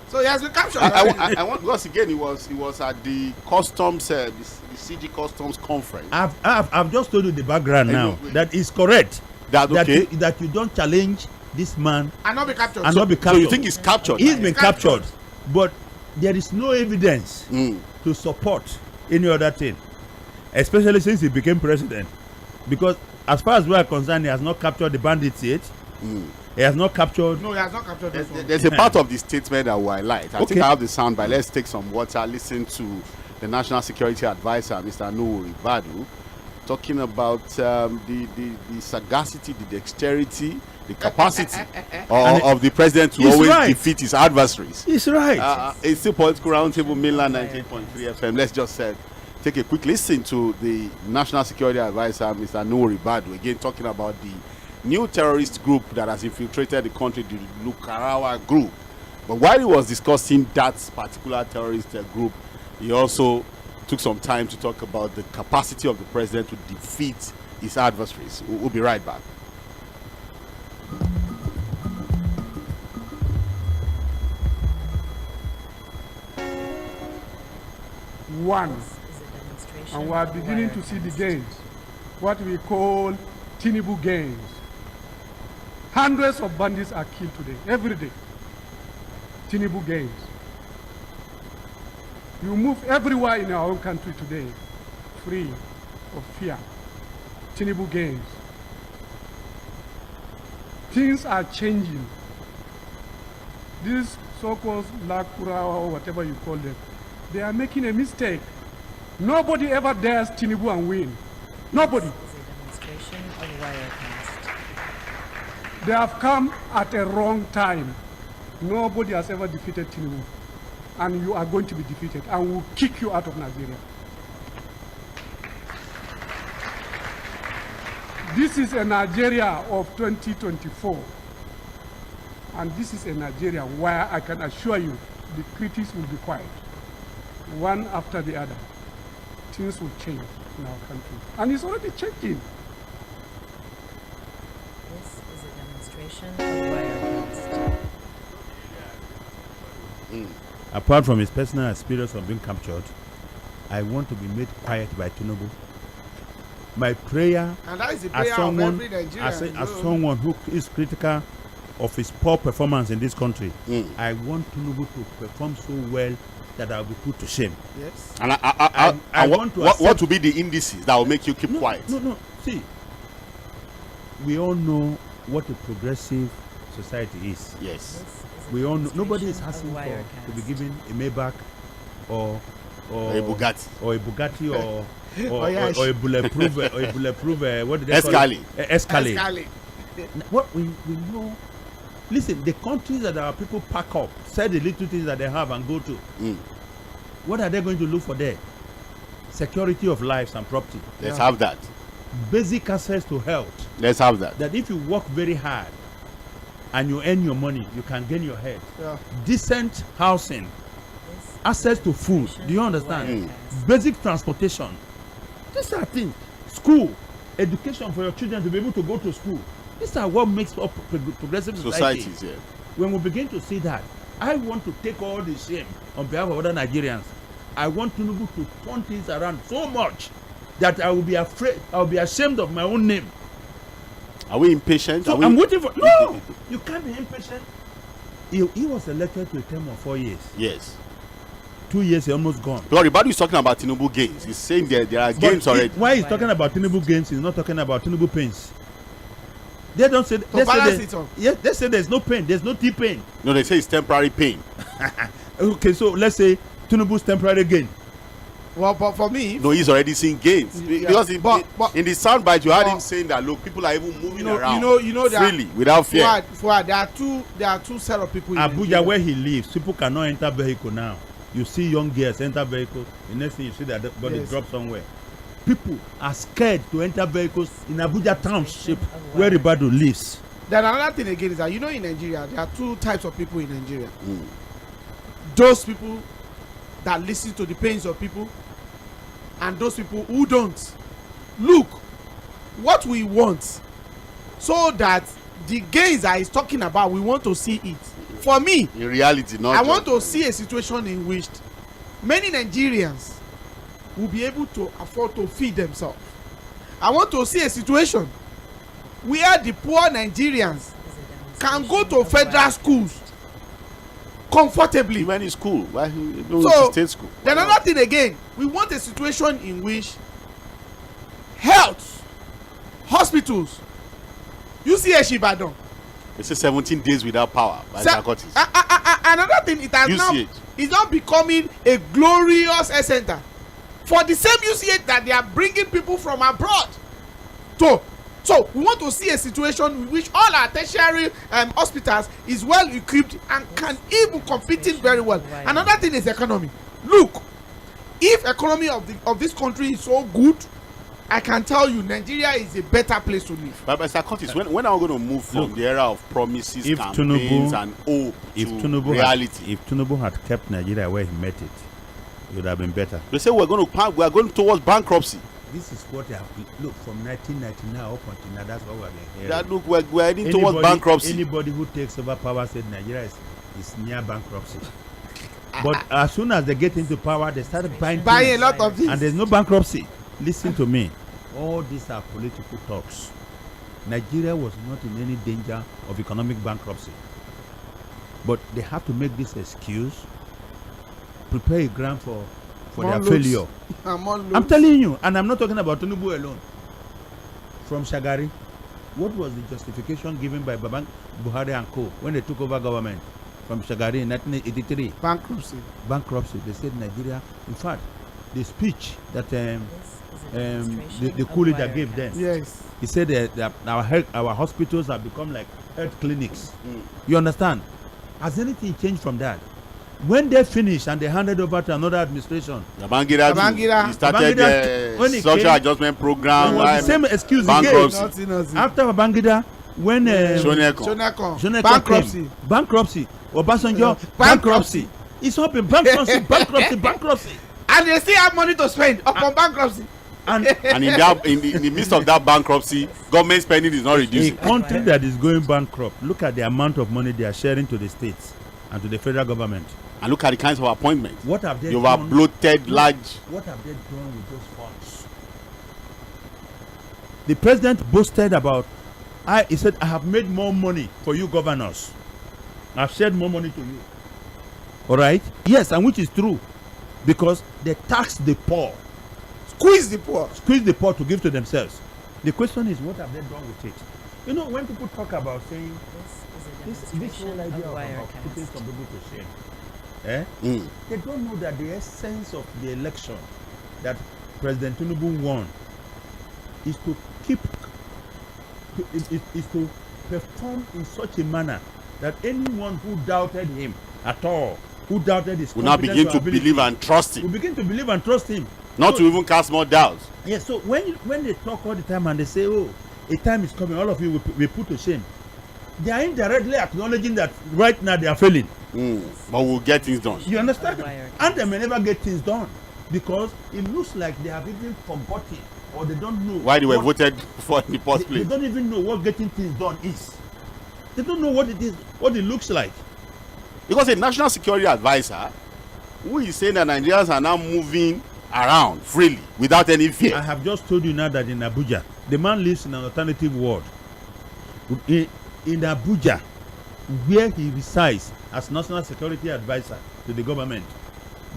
So he has been captured. I want, because again he was at the customs the CG Customs conference. I've just told you the background now. That is correct. That you don't challenge this man and not be captured. So you think he's captured? He's been captured, but there is no evidence to support any other thing, especially since he became president. Because as far as we are concerned, he has not captured the bandits yet. He has not captured. No, he has not captured this one. There's a part of the statement that we highlight. I think I have the sound, but let's take some water. Listen to the National Security Advisor, Mr. ᴏᴜ, talking about the sagacity, the dexterity, the capacity of the president to always defeat his adversaries. He's right. It's still Political Roundtable, Mainland 98.3 FM. Let's just take a quick listen to the National Security Advisor, Mr. ᴏᴜ, again talking about the new terrorist group that has infiltrated the country, the Lukarawa group. But while he was discussing that particular terrorist group, he also took some time to talk about the capacity of the president to defeat his adversaries. We'll be right back. One, and we are beginning to see the gains, what we call Tinubu gains. Hundreds of bandits are killed today, every day. Tinubu gains. You move everywhere in our own country today, free of fear. Tinubu gains. Things are changing. These so-called Lakura or whatever you call them, they are making a mistake. Nobody ever dares Tinubu and win. Nobody. This is a demonstration of wirecast. They have come at a wrong time. Nobody has ever defeated Tinubu. And you are going to be defeated. And we'll kick you out of Nigeria. This is a Nigeria of 2024. And this is a Nigeria where I can assure you the critics will be quiet. One after the other. Things will change in our country. And it's already changing. This is a demonstration of wirecast. Apart from his personal experience of being captured, I want to be made quiet by Tinubu. My prayer, and that is the prayer of every Nigerian, as someone who is critical of his poor performance in this country, I want Tinubu to perform so well that I will be put to shame. Yes. And I want to what will be the indices that will make you keep quiet? No. See, we all know what a progressive society is. Yes. We all know, nobody is asking to be given a Maybach or a Bugatti or a bulletproof what did they Escalade. Call it? Escalade. What we know. Listen, the countries that our people pack up, sell the little things that they have and go to. What are they going to look for there? Security of lives and property. Let's have that. Basic access to health. Let's have that. That if you work very hard and you earn your money, you can gain your head. Yeah. Decent housing, access to food. Do you understand? Basic transportation. These are things. School, education for your children to be able to go to school. These are what makes up progressive societies. Yeah. When we begin to see that, I want to take all the shame on behalf of other Nigerians. I want Tinubu to turn things around so much that I will be afraid, I will be ashamed of my own name. Are we impatient? So I'm waiting for. No, you can't be impatient. He was elected to a term of 4 years. Yes. 2 years, he almost gone. But everybody is talking about Tinubu gains. He's saying there are gains already. Why he's talking about Tinubu gains, he's not talking about Tinubu pains. They don't say. They say there's no pain. There's no T-pain. No, they say it's temporary pain. Okay, so let's say Tinubu's temporary gain. Well, but for me, no, he's already seeing gains because in the soundbite you heard him saying that look, people are even moving around, freely without fear. For there are two set of people. Abuja, where he lives, people cannot enter vehicle now. You see young girls enter vehicles. The next thing you see that body drop somewhere. People are scared to enter vehicles in Abuja township where Ribadu lives. Then another thing again is that in Nigeria there are two types of people in Nigeria. Those people that listen to the pains of people, and those people who don't. Look, what we want, so that the gains that he's talking about, we want to see it. for me, in reality, not I want to see a situation in which many Nigerians will be able to afford to feed themselves. I want to see a situation where the poor Nigerians can go to federal schools comfortably. Even in school, why don't so, state school? Then another thing again, we want a situation in which health, hospitals, UCH Ibadan. They say 17 days without power by narcotics. Another thing, it has now, it's not becoming a glorious health center for the same UCH that they are bringing people from abroad. So we want to see a situation in which all our tertiary hospitals is well equipped and can even competing very well. Another thing is economy. Look, if economy of this country is so good, I can tell you Nigeria is a better place to live. But Mr. Curtis, when are we going to move from the era of promises, campaigns, and hope to reality? If Tinubu had kept Nigeria where he met it, it would have been better. They say we are going towards bankruptcy. This is what they have look from 1999 up until now. That's what we are hearing. That look, we're heading towards bankruptcy. Anybody who takes over power said Nigeria is near bankruptcy. But as soon as they get into power, they start buying a lot of things, and there's no bankruptcy. Listen to me. All these are political talks. Nigeria was not in any danger of economic bankruptcy. But they have to make this excuse, prepare a ground for their failure. I'm telling you, and I'm not talking about Tinubu alone. From Shagari, what was the justification given by Buhari and Co. when they took over government from Shagari in 1983? Bankruptcy. They said Nigeria, in fact, the speech that the coup leader gave them. Yes. He said that our hospitals have become like health clinics. You understand? Has anything changed from that? When they finished and they handed over to another administration, Babangida started the social adjustment program. It was the same excuse he gave. After Babangida, when Shoneko, bankruptcy, Obasanjo, bankruptcy. It's up in bankruptcy. And they still have money to spend upon bankruptcy. And in the midst of that bankruptcy, government spending is not reducing. A country that is going bankrupt, look at the amount of money they are sharing to the states and to the federal government. And look at the kinds of appointments. What have they done? What have bloated large. What have they done with those funds? The president boasted about, he said, I have made more money for you governors. I've shared more money to you. All right? Yes, and which is true. Because they tax the poor. Squeeze the poor to give to themselves. The question is, what have they done with it? You know, when people talk about saying this whole idea about putting some people to shame, they don't know that the essence of the election that President Tinubu won is to to perform in such a manner that anyone who doubted him at all, who doubted his will now begin to believe and trust him. Will begin to believe and trust him. Not to even cast more doubts. Yes, so when they talk all the time and they say, oh, a time is coming, all of you will be put to shame, they are indirectly acknowledging that right now they are failing. But we'll get things done. You understand? And they may never get things done because it looks like they have even forgotten or they don't know why they were voted for in the first place. They don't even know what getting things done is. They don't know what it is, what it looks like. Because a national security advisor who is saying that Nigerians are now moving around freely without any fear. I have just told you now that in Abuja, the man lives in an alternative world. In Abuja, where he resides as national security advisor to the government,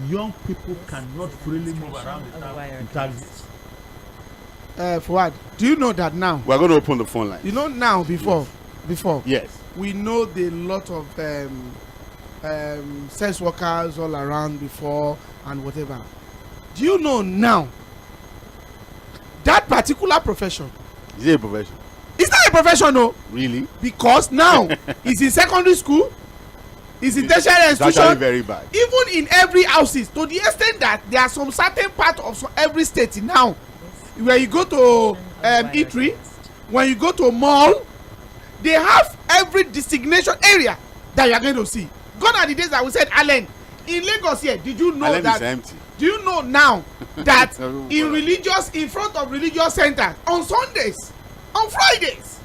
young people cannot freely move around the town in taxis. Fuad, do you know that now? We're going to open the phone line. You know now, before. Yes. We know the lot of sex workers all around before and whatever. Do you know now that particular profession? Is it a profession? It's not a profession, no. Really? Because now it's in secondary school, it's in tertiary institution. It's actually very bad. Even in every houses, to the extent that there are some certain part of every state now, where you go to eatery, when you go to a mall, they have every designation area that you are going to see. Gone are the days that we said Allen in Lagos here. Did you know Allen that? Is empty. Do you know now that in front of religious centers on Sundays, on Fridays,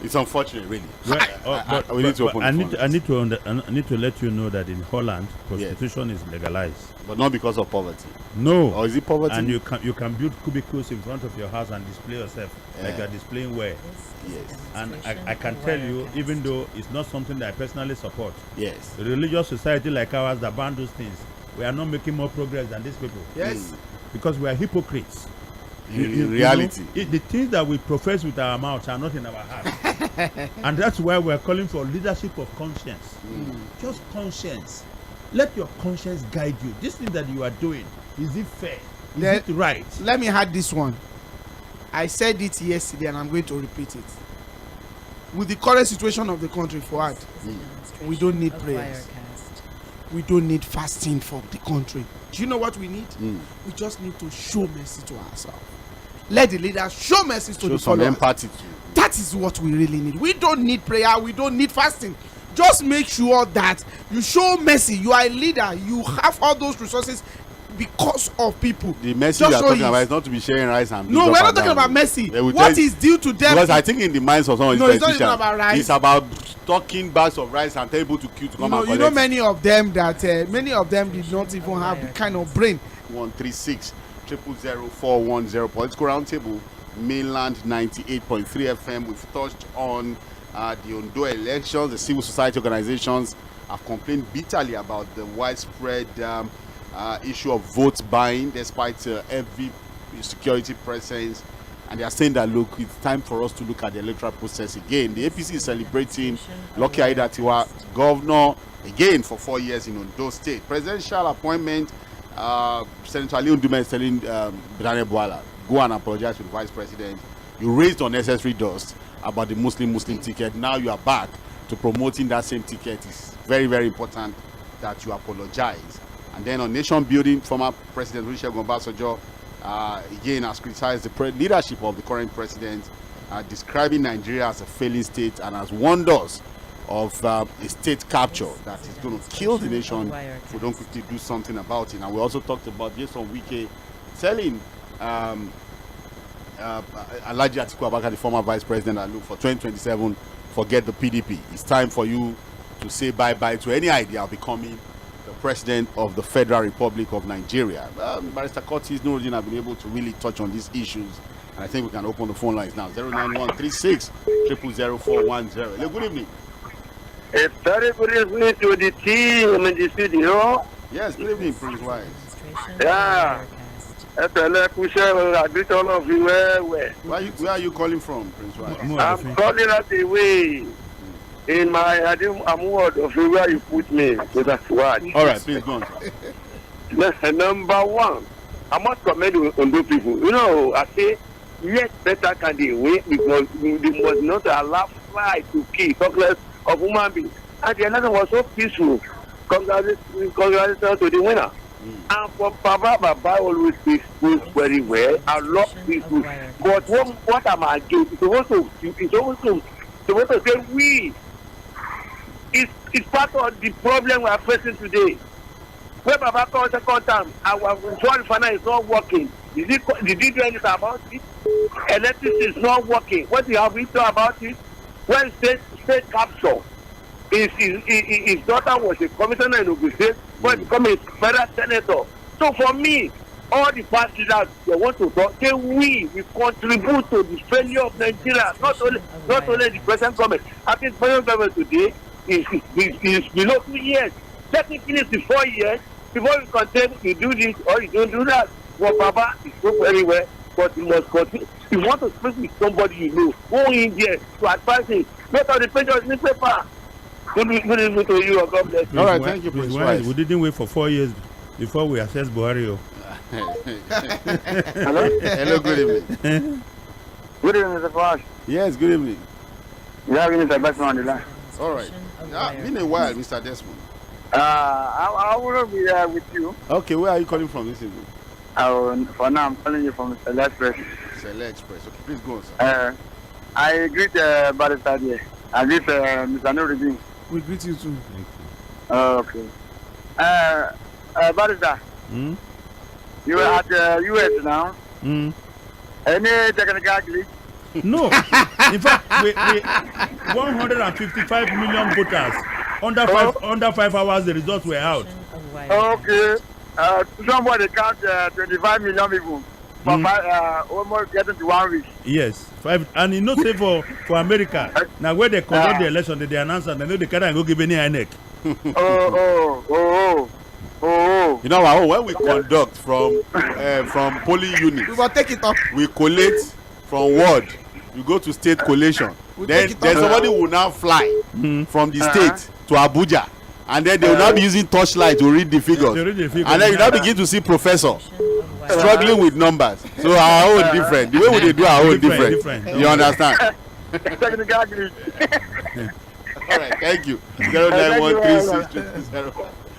It's unfortunate, really. Well, we need to open I need to let you know that in Holland, prostitution is legalized. But not because of poverty. No. Or is it poverty? And you can build cubicles in front of your house and display yourself like you're displaying where. Yes. And I can tell you, even though it's not something that I personally support. Yes. A religious society like ours that ban those things, we are not making more progress than these people. Yes. Because we are hypocrites. In reality. The things that we profess with our mouths are not in our heart. And that's why we're calling for leadership of conscience. Just conscience. Let your conscience guide you. This thing that you are doing, is it fair? Is it right? Let me add this one. I said it yesterday and I'm going to repeat it. With the current situation of the country, forward, we don't need prayers. We don't need fasting for the country. Do you know what we need? We just need to show mercy to ourselves. Let the leaders show mercy to the followers. Empathy. That is what we really need. We don't need prayer. We don't need fasting. Just make sure that you show mercy. You are a leader. You have all those resources because of people. The mercy you are talking about is not to be sharing rice and no, we're not talking about mercy. What is due to them? Because I think in the minds of some no, it's not even about rice. It's about stocking bags of rice and tell people to queue to come and collect. You know, many of them did not even have the kind of brain. 136 0000410 Political Roundtable, Mainland 98.3 FM. We've touched on the Ondo elections. The civil society organizations have complained bitterly about the widespread issue of vote buying despite heavy security presence, and they are saying that look, it's time for us to look at the electoral process again. The APC is celebrating Lucky Aiyedatiwa governor again for 4 years in Ondo State. Presidential appointment, Senator Ndume is telling Daniel Bwala, go and apologize to the vice president. You raised unnecessary dust about the Muslim ticket. Now you are back to promoting that same ticket. It's very, very important that you apologize. And then on nation building, former President Wİ Obasanjo again has criticized the leadership of the current president, describing Nigeria as a failing state and as warned us of a state capture that is going to kill the nation if we don't quickly do something about it. And we also talked about Wike telling Alhaji Atiku Abubakar, the former vice president, that look, for 2027, forget the PDP. It's time for you to say bye-bye to any idea of becoming the president of the Federal Republic of Nigeria. Barrister Curtis Nuruddin have been able to really touch on these issues, and I think we can open the phone lines now. 09136 0000410. Hello, good evening. A very good evening to the team in the studio. Yes, good evening, Prince Wise. Yeah. I greet all of you well. Where are you calling from, Prince Wise? I'm calling out away in my award of where you put me. So that's what. All right, please go on. Number one, I must commend on those people. You know, I say, yes, better can they win because they must not allow fly to kill, talk less of human beings. And the another was so peaceful. Congratulations to the winner. And for Baba always speaks very well. I love people. But what am I doing? It's supposed to say we. It's part of the problem we are facing today. When Baba calls second time, our insurance finance is not working. Did he do anything about it? Electricity is not working. What do you have to do about it? When state capture, his daughter was a commissioner in Ogun State, but become a federal senator. So for me, all the parties that they want to talk, say we contribute to the failure of Nigeria, not only the present government. I think the present government today is below 2 years. Technically, it's 4 years. Before you continue, you do this or you don't do that. Well, Baba is so very well, but you must continue. If you want to speak with somebody you know, go in there to advise him. Not on the page of the newspaper. Good evening to you, God bless you. All right, thank you, Prince Wise. We didn't wait for 4 years before we assessed Buhari. Hello? Hello, good evening. Good evening, Mr. Flash. Yes, good evening. You have Mr. Desmond on the line. All right. Been a while, Mr. Desmond. I will be there with you. Okay, where are you calling from this evening? For now, I'm calling you from Stellar Express. Stellar Express. Okay, please go on, sir. I greet Barrister here. I greet Mr. Nuruddin. We greet you too. Thank you. Okay. Barrister. You are at US now. Any technical glitch? No. In fact, we 155 million voters. Under 5 hours, the results were out. Okay. Somebody count 25 million people. Almost getting to 1 week. Yes, 5, and you know, say for America, now where they conduct the election, they announce and they know they can't go give any INEC. You know, when we conduct from polling units, we will take it up. We collate from ward. You go to state collation. Then somebody will now fly from the state to Abuja, and then they will now be using torchlight to read the figures. And then you now begin to see professor struggling with numbers. So our own different. The way we do our own different. You understand? All right, thank you. 09136.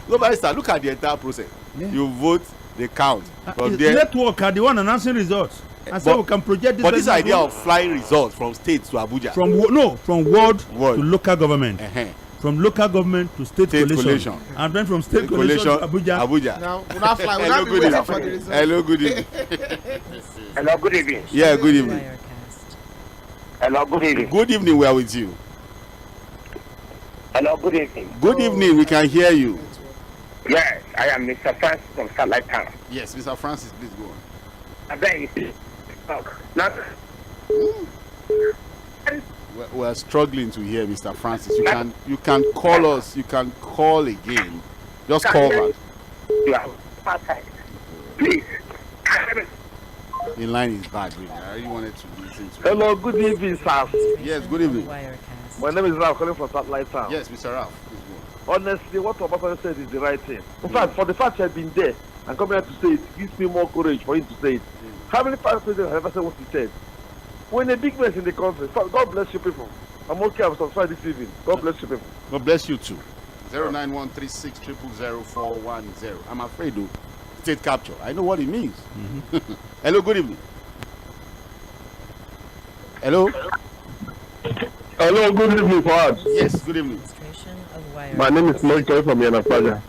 No, Barrister, look at the entire process. Yeah. You vote, they count. From there, network are the one announcing results. And so we can project this. But this idea of flying results from states to Abuja. From ward to local government. From local government to state collation. And then from state collation to Abuja. Now, we'll not fly. We'll not be waiting for the results. Hello, good evening. Hello, good evening. Yeah, good evening. Hello, good evening. Good evening, we are with you. Hello, good evening. Good evening, we can hear you. Yes, I am Mr. Francis from Satellite Town. Yes, Mr. Francis, please go on. I beg you. We're struggling to hear Mr. Francis. You can call us. You can call again. Just call back. Please. The line is bad. Really. I really wanted to listen to. Hello, good evening, sir. Yes, good evening. My name is Ralph, calling from Satellite Town. Yes, Mr. Ralph. Honestly, what Obasanjo said is the right thing. In fact, for the fact I've been there and coming here to say it gives me more courage for him to say it. How many past presidents have ever said what he said? We're in a big mess in the country. God bless you people. I'm okay. I'm satisfied this evening. God bless you people. God bless you too. 09136000410. I'm afraid of state capture. I know what it means. Hello, good evening. Hello. Hello, good evening, Fahad. Yes, good evening. My name is Lucky, calling from Yanapaja.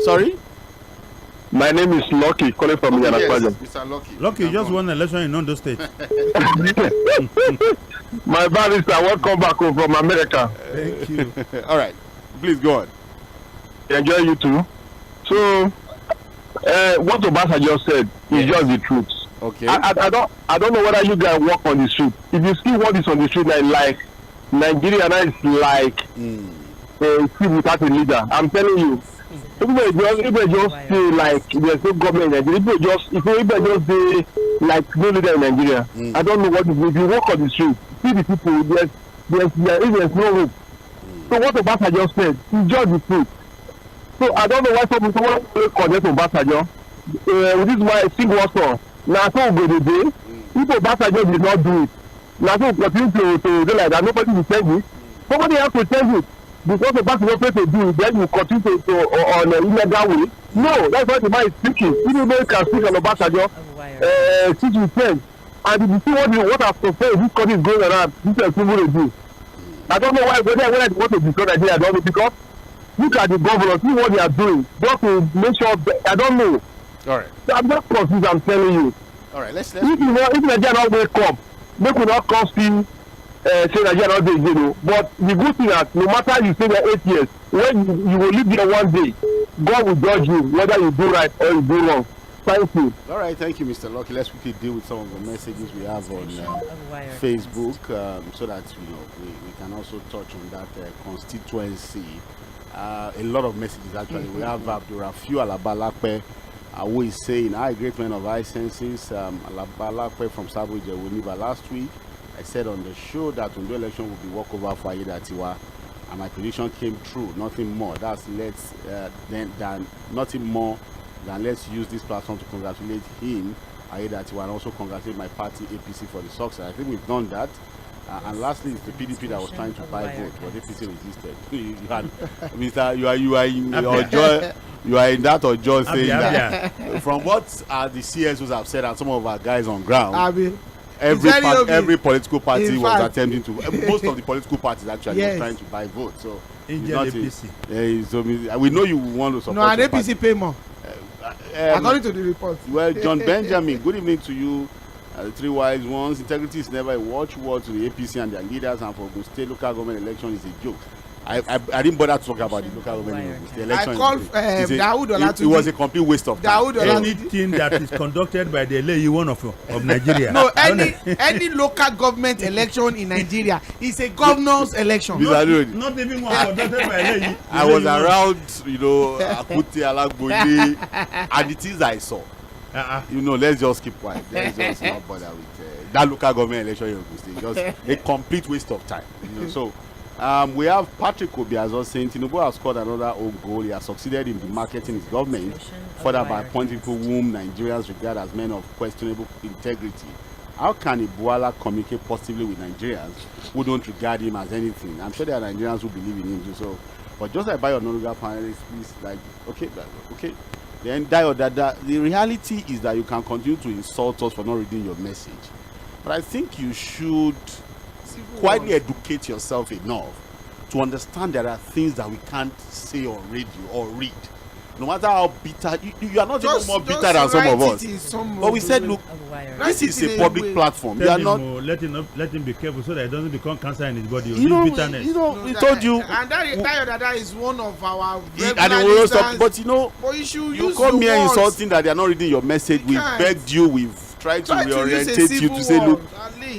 Sorry? My name is Lucky, calling from Yanapaja. Yes, Mr. Lucky. Lucky just won an election in Ondo State. My barrister, welcome back home from America. Thank you. All right, please go on. Enjoy you too. So, what Obasanjo just said is just the truth. Okay. I don't know whether you guys walk on the street. If you see what is on the street, like Nigeria now is like a city without a leader. I'm telling you. If they just say like there's no government in Nigeria, if they just say like no leader in Nigeria, I don't know what it means. If you walk on the street, see the people, there's no hope. So what Obasanjo just said, he just the truth. So I don't know why someone connect Obasanjo. This is why I sing one song. Now so go the day. If Obasanjo did not do it, now so continue to do like that. Nobody will change it. Somebody has to change it. Because the back to do it, then you continue to on an illegal way. No, that's what the man is speaking. Even though you can speak on the Obasanjo, since you said, and if you see what has proposed, this country is going around, this is people to do. I don't know why when I want to destroy Nigeria, I don't know, because look at the governors, see what they are doing, just to make sure, I don't know. All right. So I'm not confused, I'm telling you. All right, let's if Nigeria not wake up, they could not come see say Nigeria not dey again. But the good thing is, no matter you stay there 8 years, when you will live there one day, God will judge you whether you do right or you do wrong. Thank you. All right, thank you, Mr. Lucky. Let's quickly deal with some of the messages we have on Facebook, so that we can also touch on that constituency. A lot of messages actually. We have Dᴏɪᴛᴛᴇʀ who is saying, "I, great man of high senses, Alabalakwe from ᴏᴏʟʟᴡ. Last week, I said on the show that Ondo election will be walkover for Aiyedatiwa, and my prediction came true. Nothing more. That's nothing more than let's use this platform to congratulate him, Aiyedatiwa, and also congratulate my party APC for the success. I think we've done that. And lastly, it's the PDP that was trying to buy vote, but APC resisted. you are in that Ojo saying that. From what the CSOs have said and some of our guys on ground, every political party was attempting to. Most of the political parties actually was trying to buy votes. So we know you want to support. No, an APC pay more. According to the report. Well, John Benjamin, good evening to you. The three wise ones. Integrity is never a watchword to the APC and their leaders, and for Ogun State local government election is a joke. I didn't bother to talk about the local government in Ogun State election. I called it was a complete waste of time. Anything that is conducted by the LAU1 of Nigeria. No, any local government election in Nigeria is a governor's election. Not even one conducted by LAU. I was around, Akute, Alagbole, and the things I saw. Let's just keep quiet. Let's just not bother with that local government election in Ogun State. Just a complete waste of time. So we have Patrick Obiazo saying Tinubu has scored another own goal. He has succeeded in demarketing his government further by appointing people whom Nigerians regard as men of questionable integrity. How can Bwala communicate positively with Nigerians who don't regard him as anything? I'm sure there are Nigerians who believe in him too. So, but just like by your non-legal panelists, please, okay. Then the reality is that you can continue to insult us for not reading your message, but I think you should quietly educate yourself enough to understand there are things that we can't say on radio or read. No matter how bitter, you are not even more bitter than some of us. But we said, look, this is a public platform. You are not. Let him be careful so that it doesn't become cancer in his body. We told you. And that is one of our. But you come here insulting that they are not reading your message. We begged you. We've tried to reorientate you to say, look,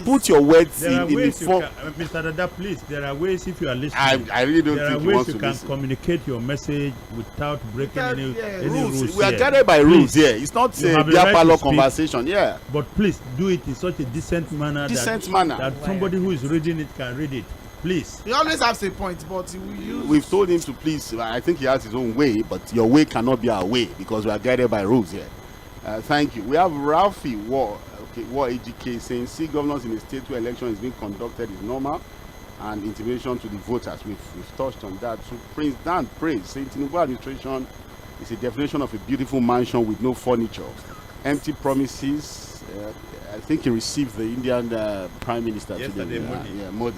put your words in the form. Mr. Dada, please, there are ways if you are listening. I really don't think you want to listen. There are ways you can communicate your message without breaking any rules. We are guided by rules here. It's not a beer parlor conversation. Yeah. But please do it in such a decent manner. That somebody who is reading it can read it. Please. He always has a point, but we've told him to please. I think he has his own way, but your way cannot be our way because we are guided by rules here. Thank you. We have Ralphie War AGK saying, see governors in a state where election is being conducted is normal and intimidation to the voters. We've touched on that. So Prince Dan prays, saying Tinubu administration is a definition of a beautiful mansion with no furniture, empty promises. I think he received the Indian Prime Minister today. Modi.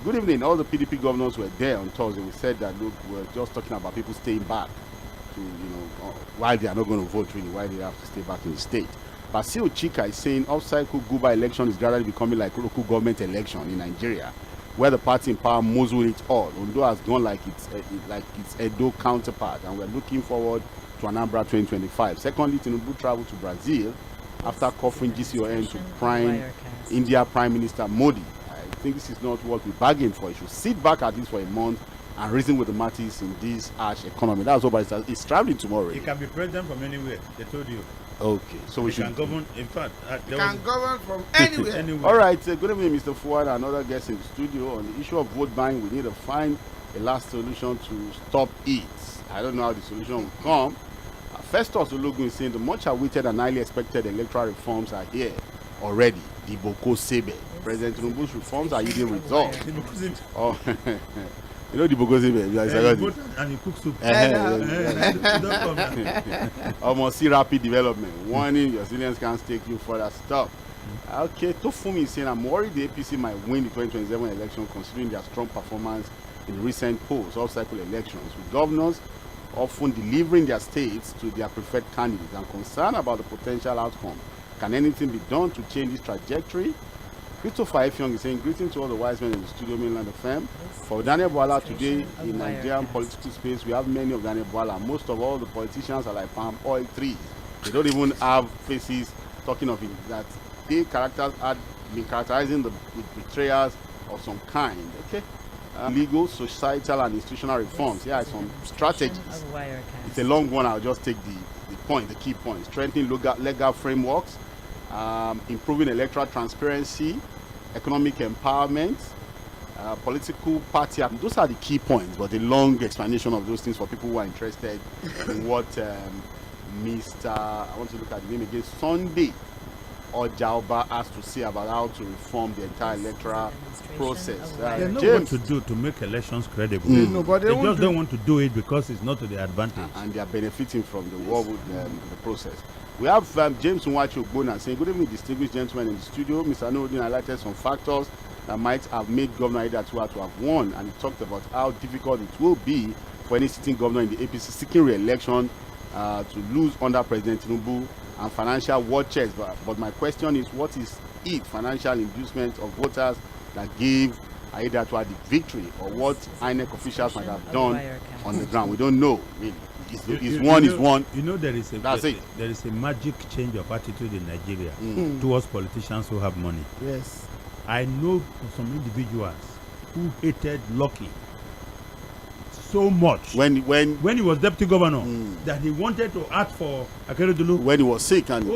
Good evening. All the PDP governors were there on Thursday. We said that, look, we're just talking about people staying back. Why they are not going to vote really, why they have to stay back in the state. Basil Chika is saying off-cycle Guber election is gradually becoming like local government election in Nigeria, where the party in power muzzle it all. Ondo has gone like its Edo counterpart, and we're looking forward to Anambra 2025. Secondly, Tinubu traveled to Brazil after offering GÇON to prime India Prime Minister Modi. I think this is not what we bargained for. He should sit back at least for a month and reason with the martyrs in this harsh economy. That's what he's traveling tomorrow. He can be president from anywhere. They told you. Okay, so we should can govern. In fact, he can govern from anywhere. All right, good evening, Mr. Fouad, another guest in the studio. On the issue of vote buying, we need to find a last solution to stop it. I don't know how the solution will come. Festus Ologun is saying the much awaited and highly expected electoral reforms are here already. 괰ᴏʀᴏᴡ. President Tinubu's reforms are yielding results. You know the 괰ᴏᴏᴡ and he cooks soup. Almost see rapid development. Warning, your resilience can't take you further. Stop. Okay, Tofumi is saying I'm worried the APC might win the 2027 election considering their strong performance in recent polls, off-cycle elections, with governors often delivering their states to their preferred candidates. I'm concerned about the potential outcome. Can anything be done to change this trajectory? Christopher Effiong is saying, greeting to all the wise men in the studio, Mainland FM. For Daniel Bwala today in Nigerian political space, we have many of Daniel Bwala. Most of all the politicians are like palm oil trees. They don't even have faces talking of it. That they characters had been characterizing the betrayers of some kind. Okay. Legal, societal, and institutional reforms. Here are some strategies. It's a long one. I'll just take the key points. Strengthening legal frameworks, improving electoral transparency, economic empowerment, political party. Those are the key points, but a long explanation of those things for people who are interested in what I want to look at the name again, Sunday Ojaoba has to say about how to reform the entire electoral process. They know what to do to make elections credible. They just don't want to do it because it's not to their advantage. And they are benefiting from the war with the process. We have James Nwachi saying, good evening, distinguished gentlemen in the studio. Mr. Nurudin highlighted some factors that might have made Governor Aiyedatiwa to have won, and he talked about how difficult it will be for any sitting governor in the APC seeking re-election to lose under President Tinubu and financial watchers. But my question is, what is it? Financial inducement of voters that gave Aiyedatiwa the victory, or what INEC officials might have done on the ground? We don't know, really. Is one. You know, there is a magic change of attitude in Nigeria towards politicians who have money. Yes. I know some individuals who hated Lucky so much when he was deputy governor that he wanted to act for Akeredolu when he was sick. And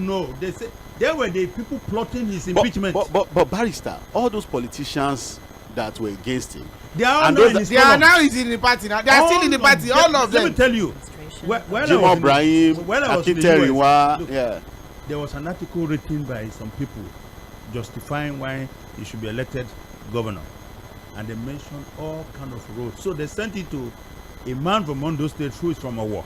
no, they said there were the people plotting his impeachment. But Barrister, all those politicians that were against him, they are now in the party now. They are still in the party, all of them. Let me tell you, Jimoh Ibrahim, Akinteriwa, there was an article written by some people justifying why he should be elected governor, and they mentioned all kind of roads. So they sent it to a man from Ondo State who is from Owo.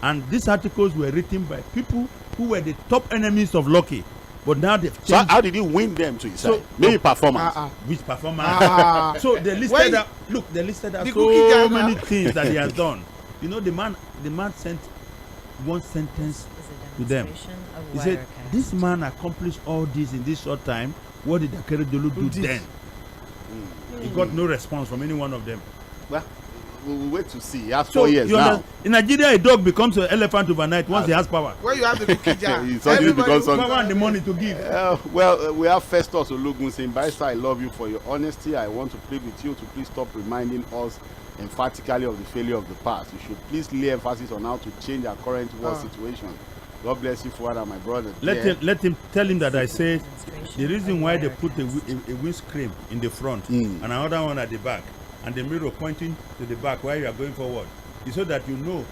And these articles were written by people who were the top enemies of Lucky. But now they've changed. So how did he win them to his side? Maybe performance. Which performance? So they listed out. Look, they listed out so many things that he has done. You know, the man sent one sentence to them. He said, "This man accomplished all this in this short time. What did Akeredolu do then?" He got no response from any one of them. Well, we'll wait to see. He has 4 years now. In Nigeria, a dog becomes an elephant overnight once he has power. Where you have the cookie jar. Power and the money to give. We have Festus Ologun saying, "Barrister, I love you for your honesty. I want to plead with you to please stop reminding us emphatically of the failure of the past. You should please lay emphasis on how to change our current world situation. God bless you, Father, my brother." Let him tell him that I said the reason why they put a windscreen in the front and another one at the back and the mirror pointing to the back while you are going forward is so that you know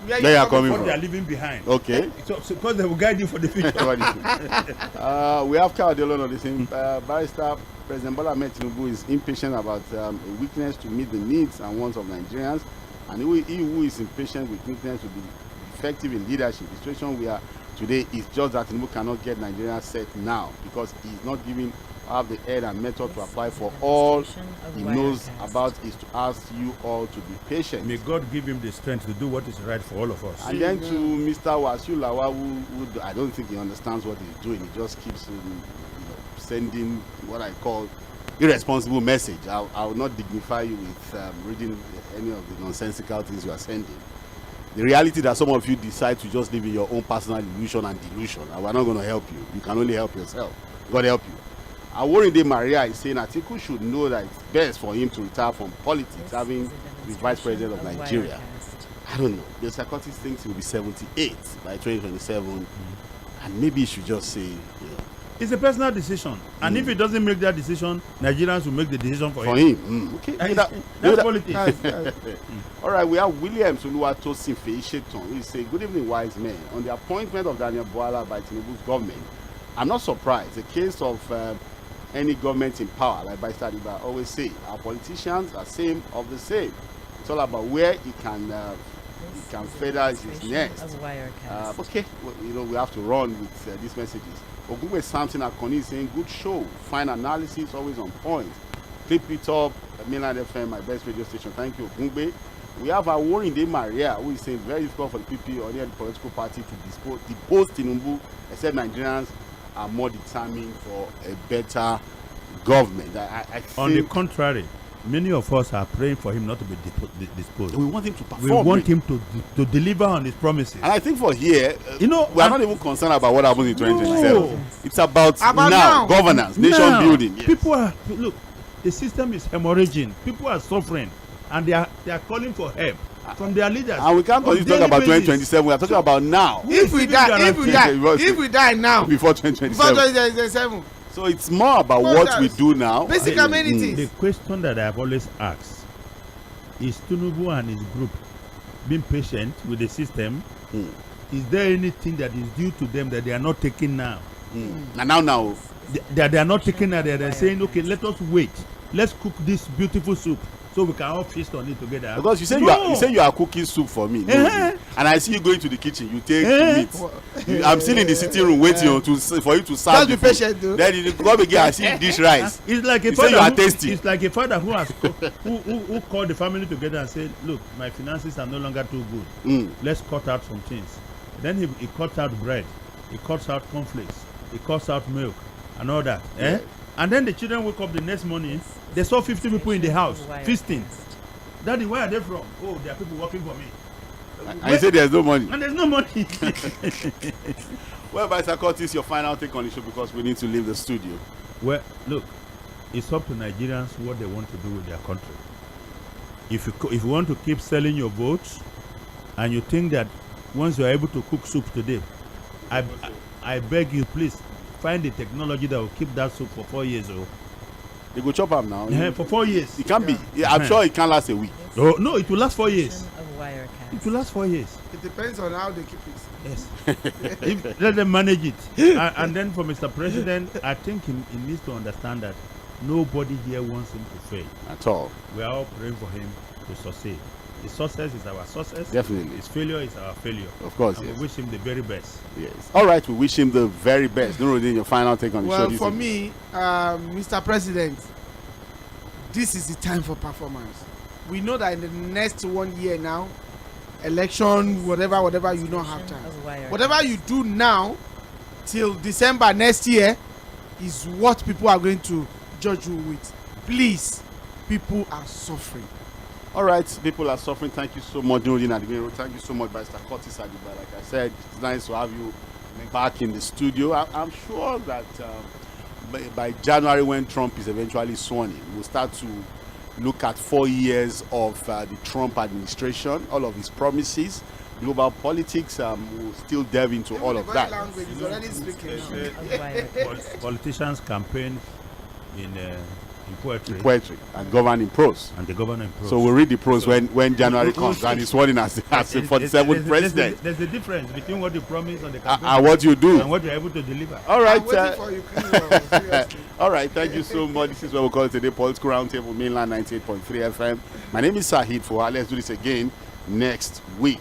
where you are coming from. What they are leaving behind. Okay. So because they will guide you for the future. We have Kaodelon on the same. Barrister, President Bola Ahmed Tinubu is impatient about a weakness to meet the needs and wants of Nigerians, and he who is impatient with weakness will be effective in leadership. The situation we are today is just that Tinubu cannot get Nigeria set now because he is not giving have the head and method to apply for. All he knows about is to ask you all to be patient. May God give him the strength to do what is right for all of us. And then to Mr. Wasiu Lawal, who I don't think he understands what he's doing. He just keeps sending what I call irresponsible message. I will not dignify you with reading any of the nonsensical things you are sending. The reality that some of you decide to just live in your own personal illusion and delusion, and we're not going to help you. You can only help yourself. God help you. Aworinde Maria is saying Atiku should know that it's best for him to retire from politics, having the vice president of Nigeria. I don't know. The psychologist thinks he will be 78 by 2027, and maybe he should just say, it's a personal decision, and if he doesn't make that decision, Nigerians will make the decision for him. Okay, that's politics. All right, we have William Oluwatosin Feisheton, who is saying, "Good evening, wise men. On the appointment of Daniel Bwala by Tinubu's government, I'm not surprised. The case of any government in power, like Barrister Adiba always say, our politicians are same of the same. It's all about where he can feather his nest. Okay, we have to run with these messages. Ogube Samson Akoni is saying, good show, fine analysis, always on point. Clip it up, Mainland FM, my best radio station. Thank you, Ogube. We have our Aworinde Maria, who is saying very difficult for the PP or the political party to depose Tinubu, except Nigerians are more determined for a better government. I think on the contrary, many of us are praying for him not to be disposed. We want him to perform. We want him to deliver on his promises. And I think for here, we are not even concerned about what happens in 2027. No. It's about now, governance, nation building. Yes. People are, look, the system is hemorrhaging. People are suffering, and they are calling for help from their leaders. And we can't continue to talk about 2027. We are talking about now. If we die now, before 2027. So it's more about what we do now. Basic amenities. The question that I have always asked is Tinubu and his group being patient with the system. Is there anything that is due to them that they are not taking now? Now. They are not taking now. They are saying, okay, let us wait let's cook this beautiful soup so we can all feast on it together. Because you say you are cooking soup for me, and I see you going to the kitchen. You take meat. I'm still in the sitting room waiting for you to serve. Just be patient, though. Then you come again and see dish rice. It's like a father. You are tasty. It's like a father who has who called the family together and said, "Look, my finances are no longer too good. Let's cut out some things." Then he cuts out bread. He cuts out cornflakes. He cuts out milk and all that. And then the children wake up the next morning. They saw 50 people in the house feasting. Daddy, where are they from? Oh, there are people working for me. I say there's no money. And there's no money. Well, Vice Curtis, your final take on the show because we need to leave the studio. Well, look, it's up to Nigerians what they want to do with their country. If you want to keep selling your votes, and you think that once you are able to cook soup today, I beg you, please find the technology that will keep that soup for 4 years. They go chop up now. For 4 years. It can be. Yeah, I'm sure it can last a week. Oh, no, it will last 4 years. It will last 4 years. It depends on how they keep it. Yes. Let them manage it. And then for Mr. President, I think he needs to understand that nobody here wants him to fail. At all. We are all praying for him to succeed. His success is our success. Definitely. His failure is our failure. Of course, and yes. we wish him the very best. Yes. All right, we wish him the very best. Nuruddin, your final take on the show. Well, for me, Mr. President, this is the time for performance. We know that in the next 1 year now, election, whatever, you don't have time. Whatever you do now, till December next year, is what people are going to judge you with. Please, people are suffering. All right, people are suffering. Thank you so much, Nuruddin Adigbenro. Thank you so much, Mr. Curtis Adiba. Like I said, it's nice to have you back in the studio. I'm sure that by January, when Trump is eventually sworn in, we'll start to look at 4 years of the Trump administration, all of his promises, global politics. We'll still delve into all of that. Politicians campaign in poetry and govern in prose. And they govern in prose. So we'll read the prose when January comes and he's sworn in as the 47th president. There's a difference between what you promise on the campaign and what you do and what you're able to deliver. All right. I'm waiting for you, all right. Thank you so much. This is what we call it today, Political Roundtable, Mainland 98.3 FM. My name is Sahid Fuha. Let's do this again next week.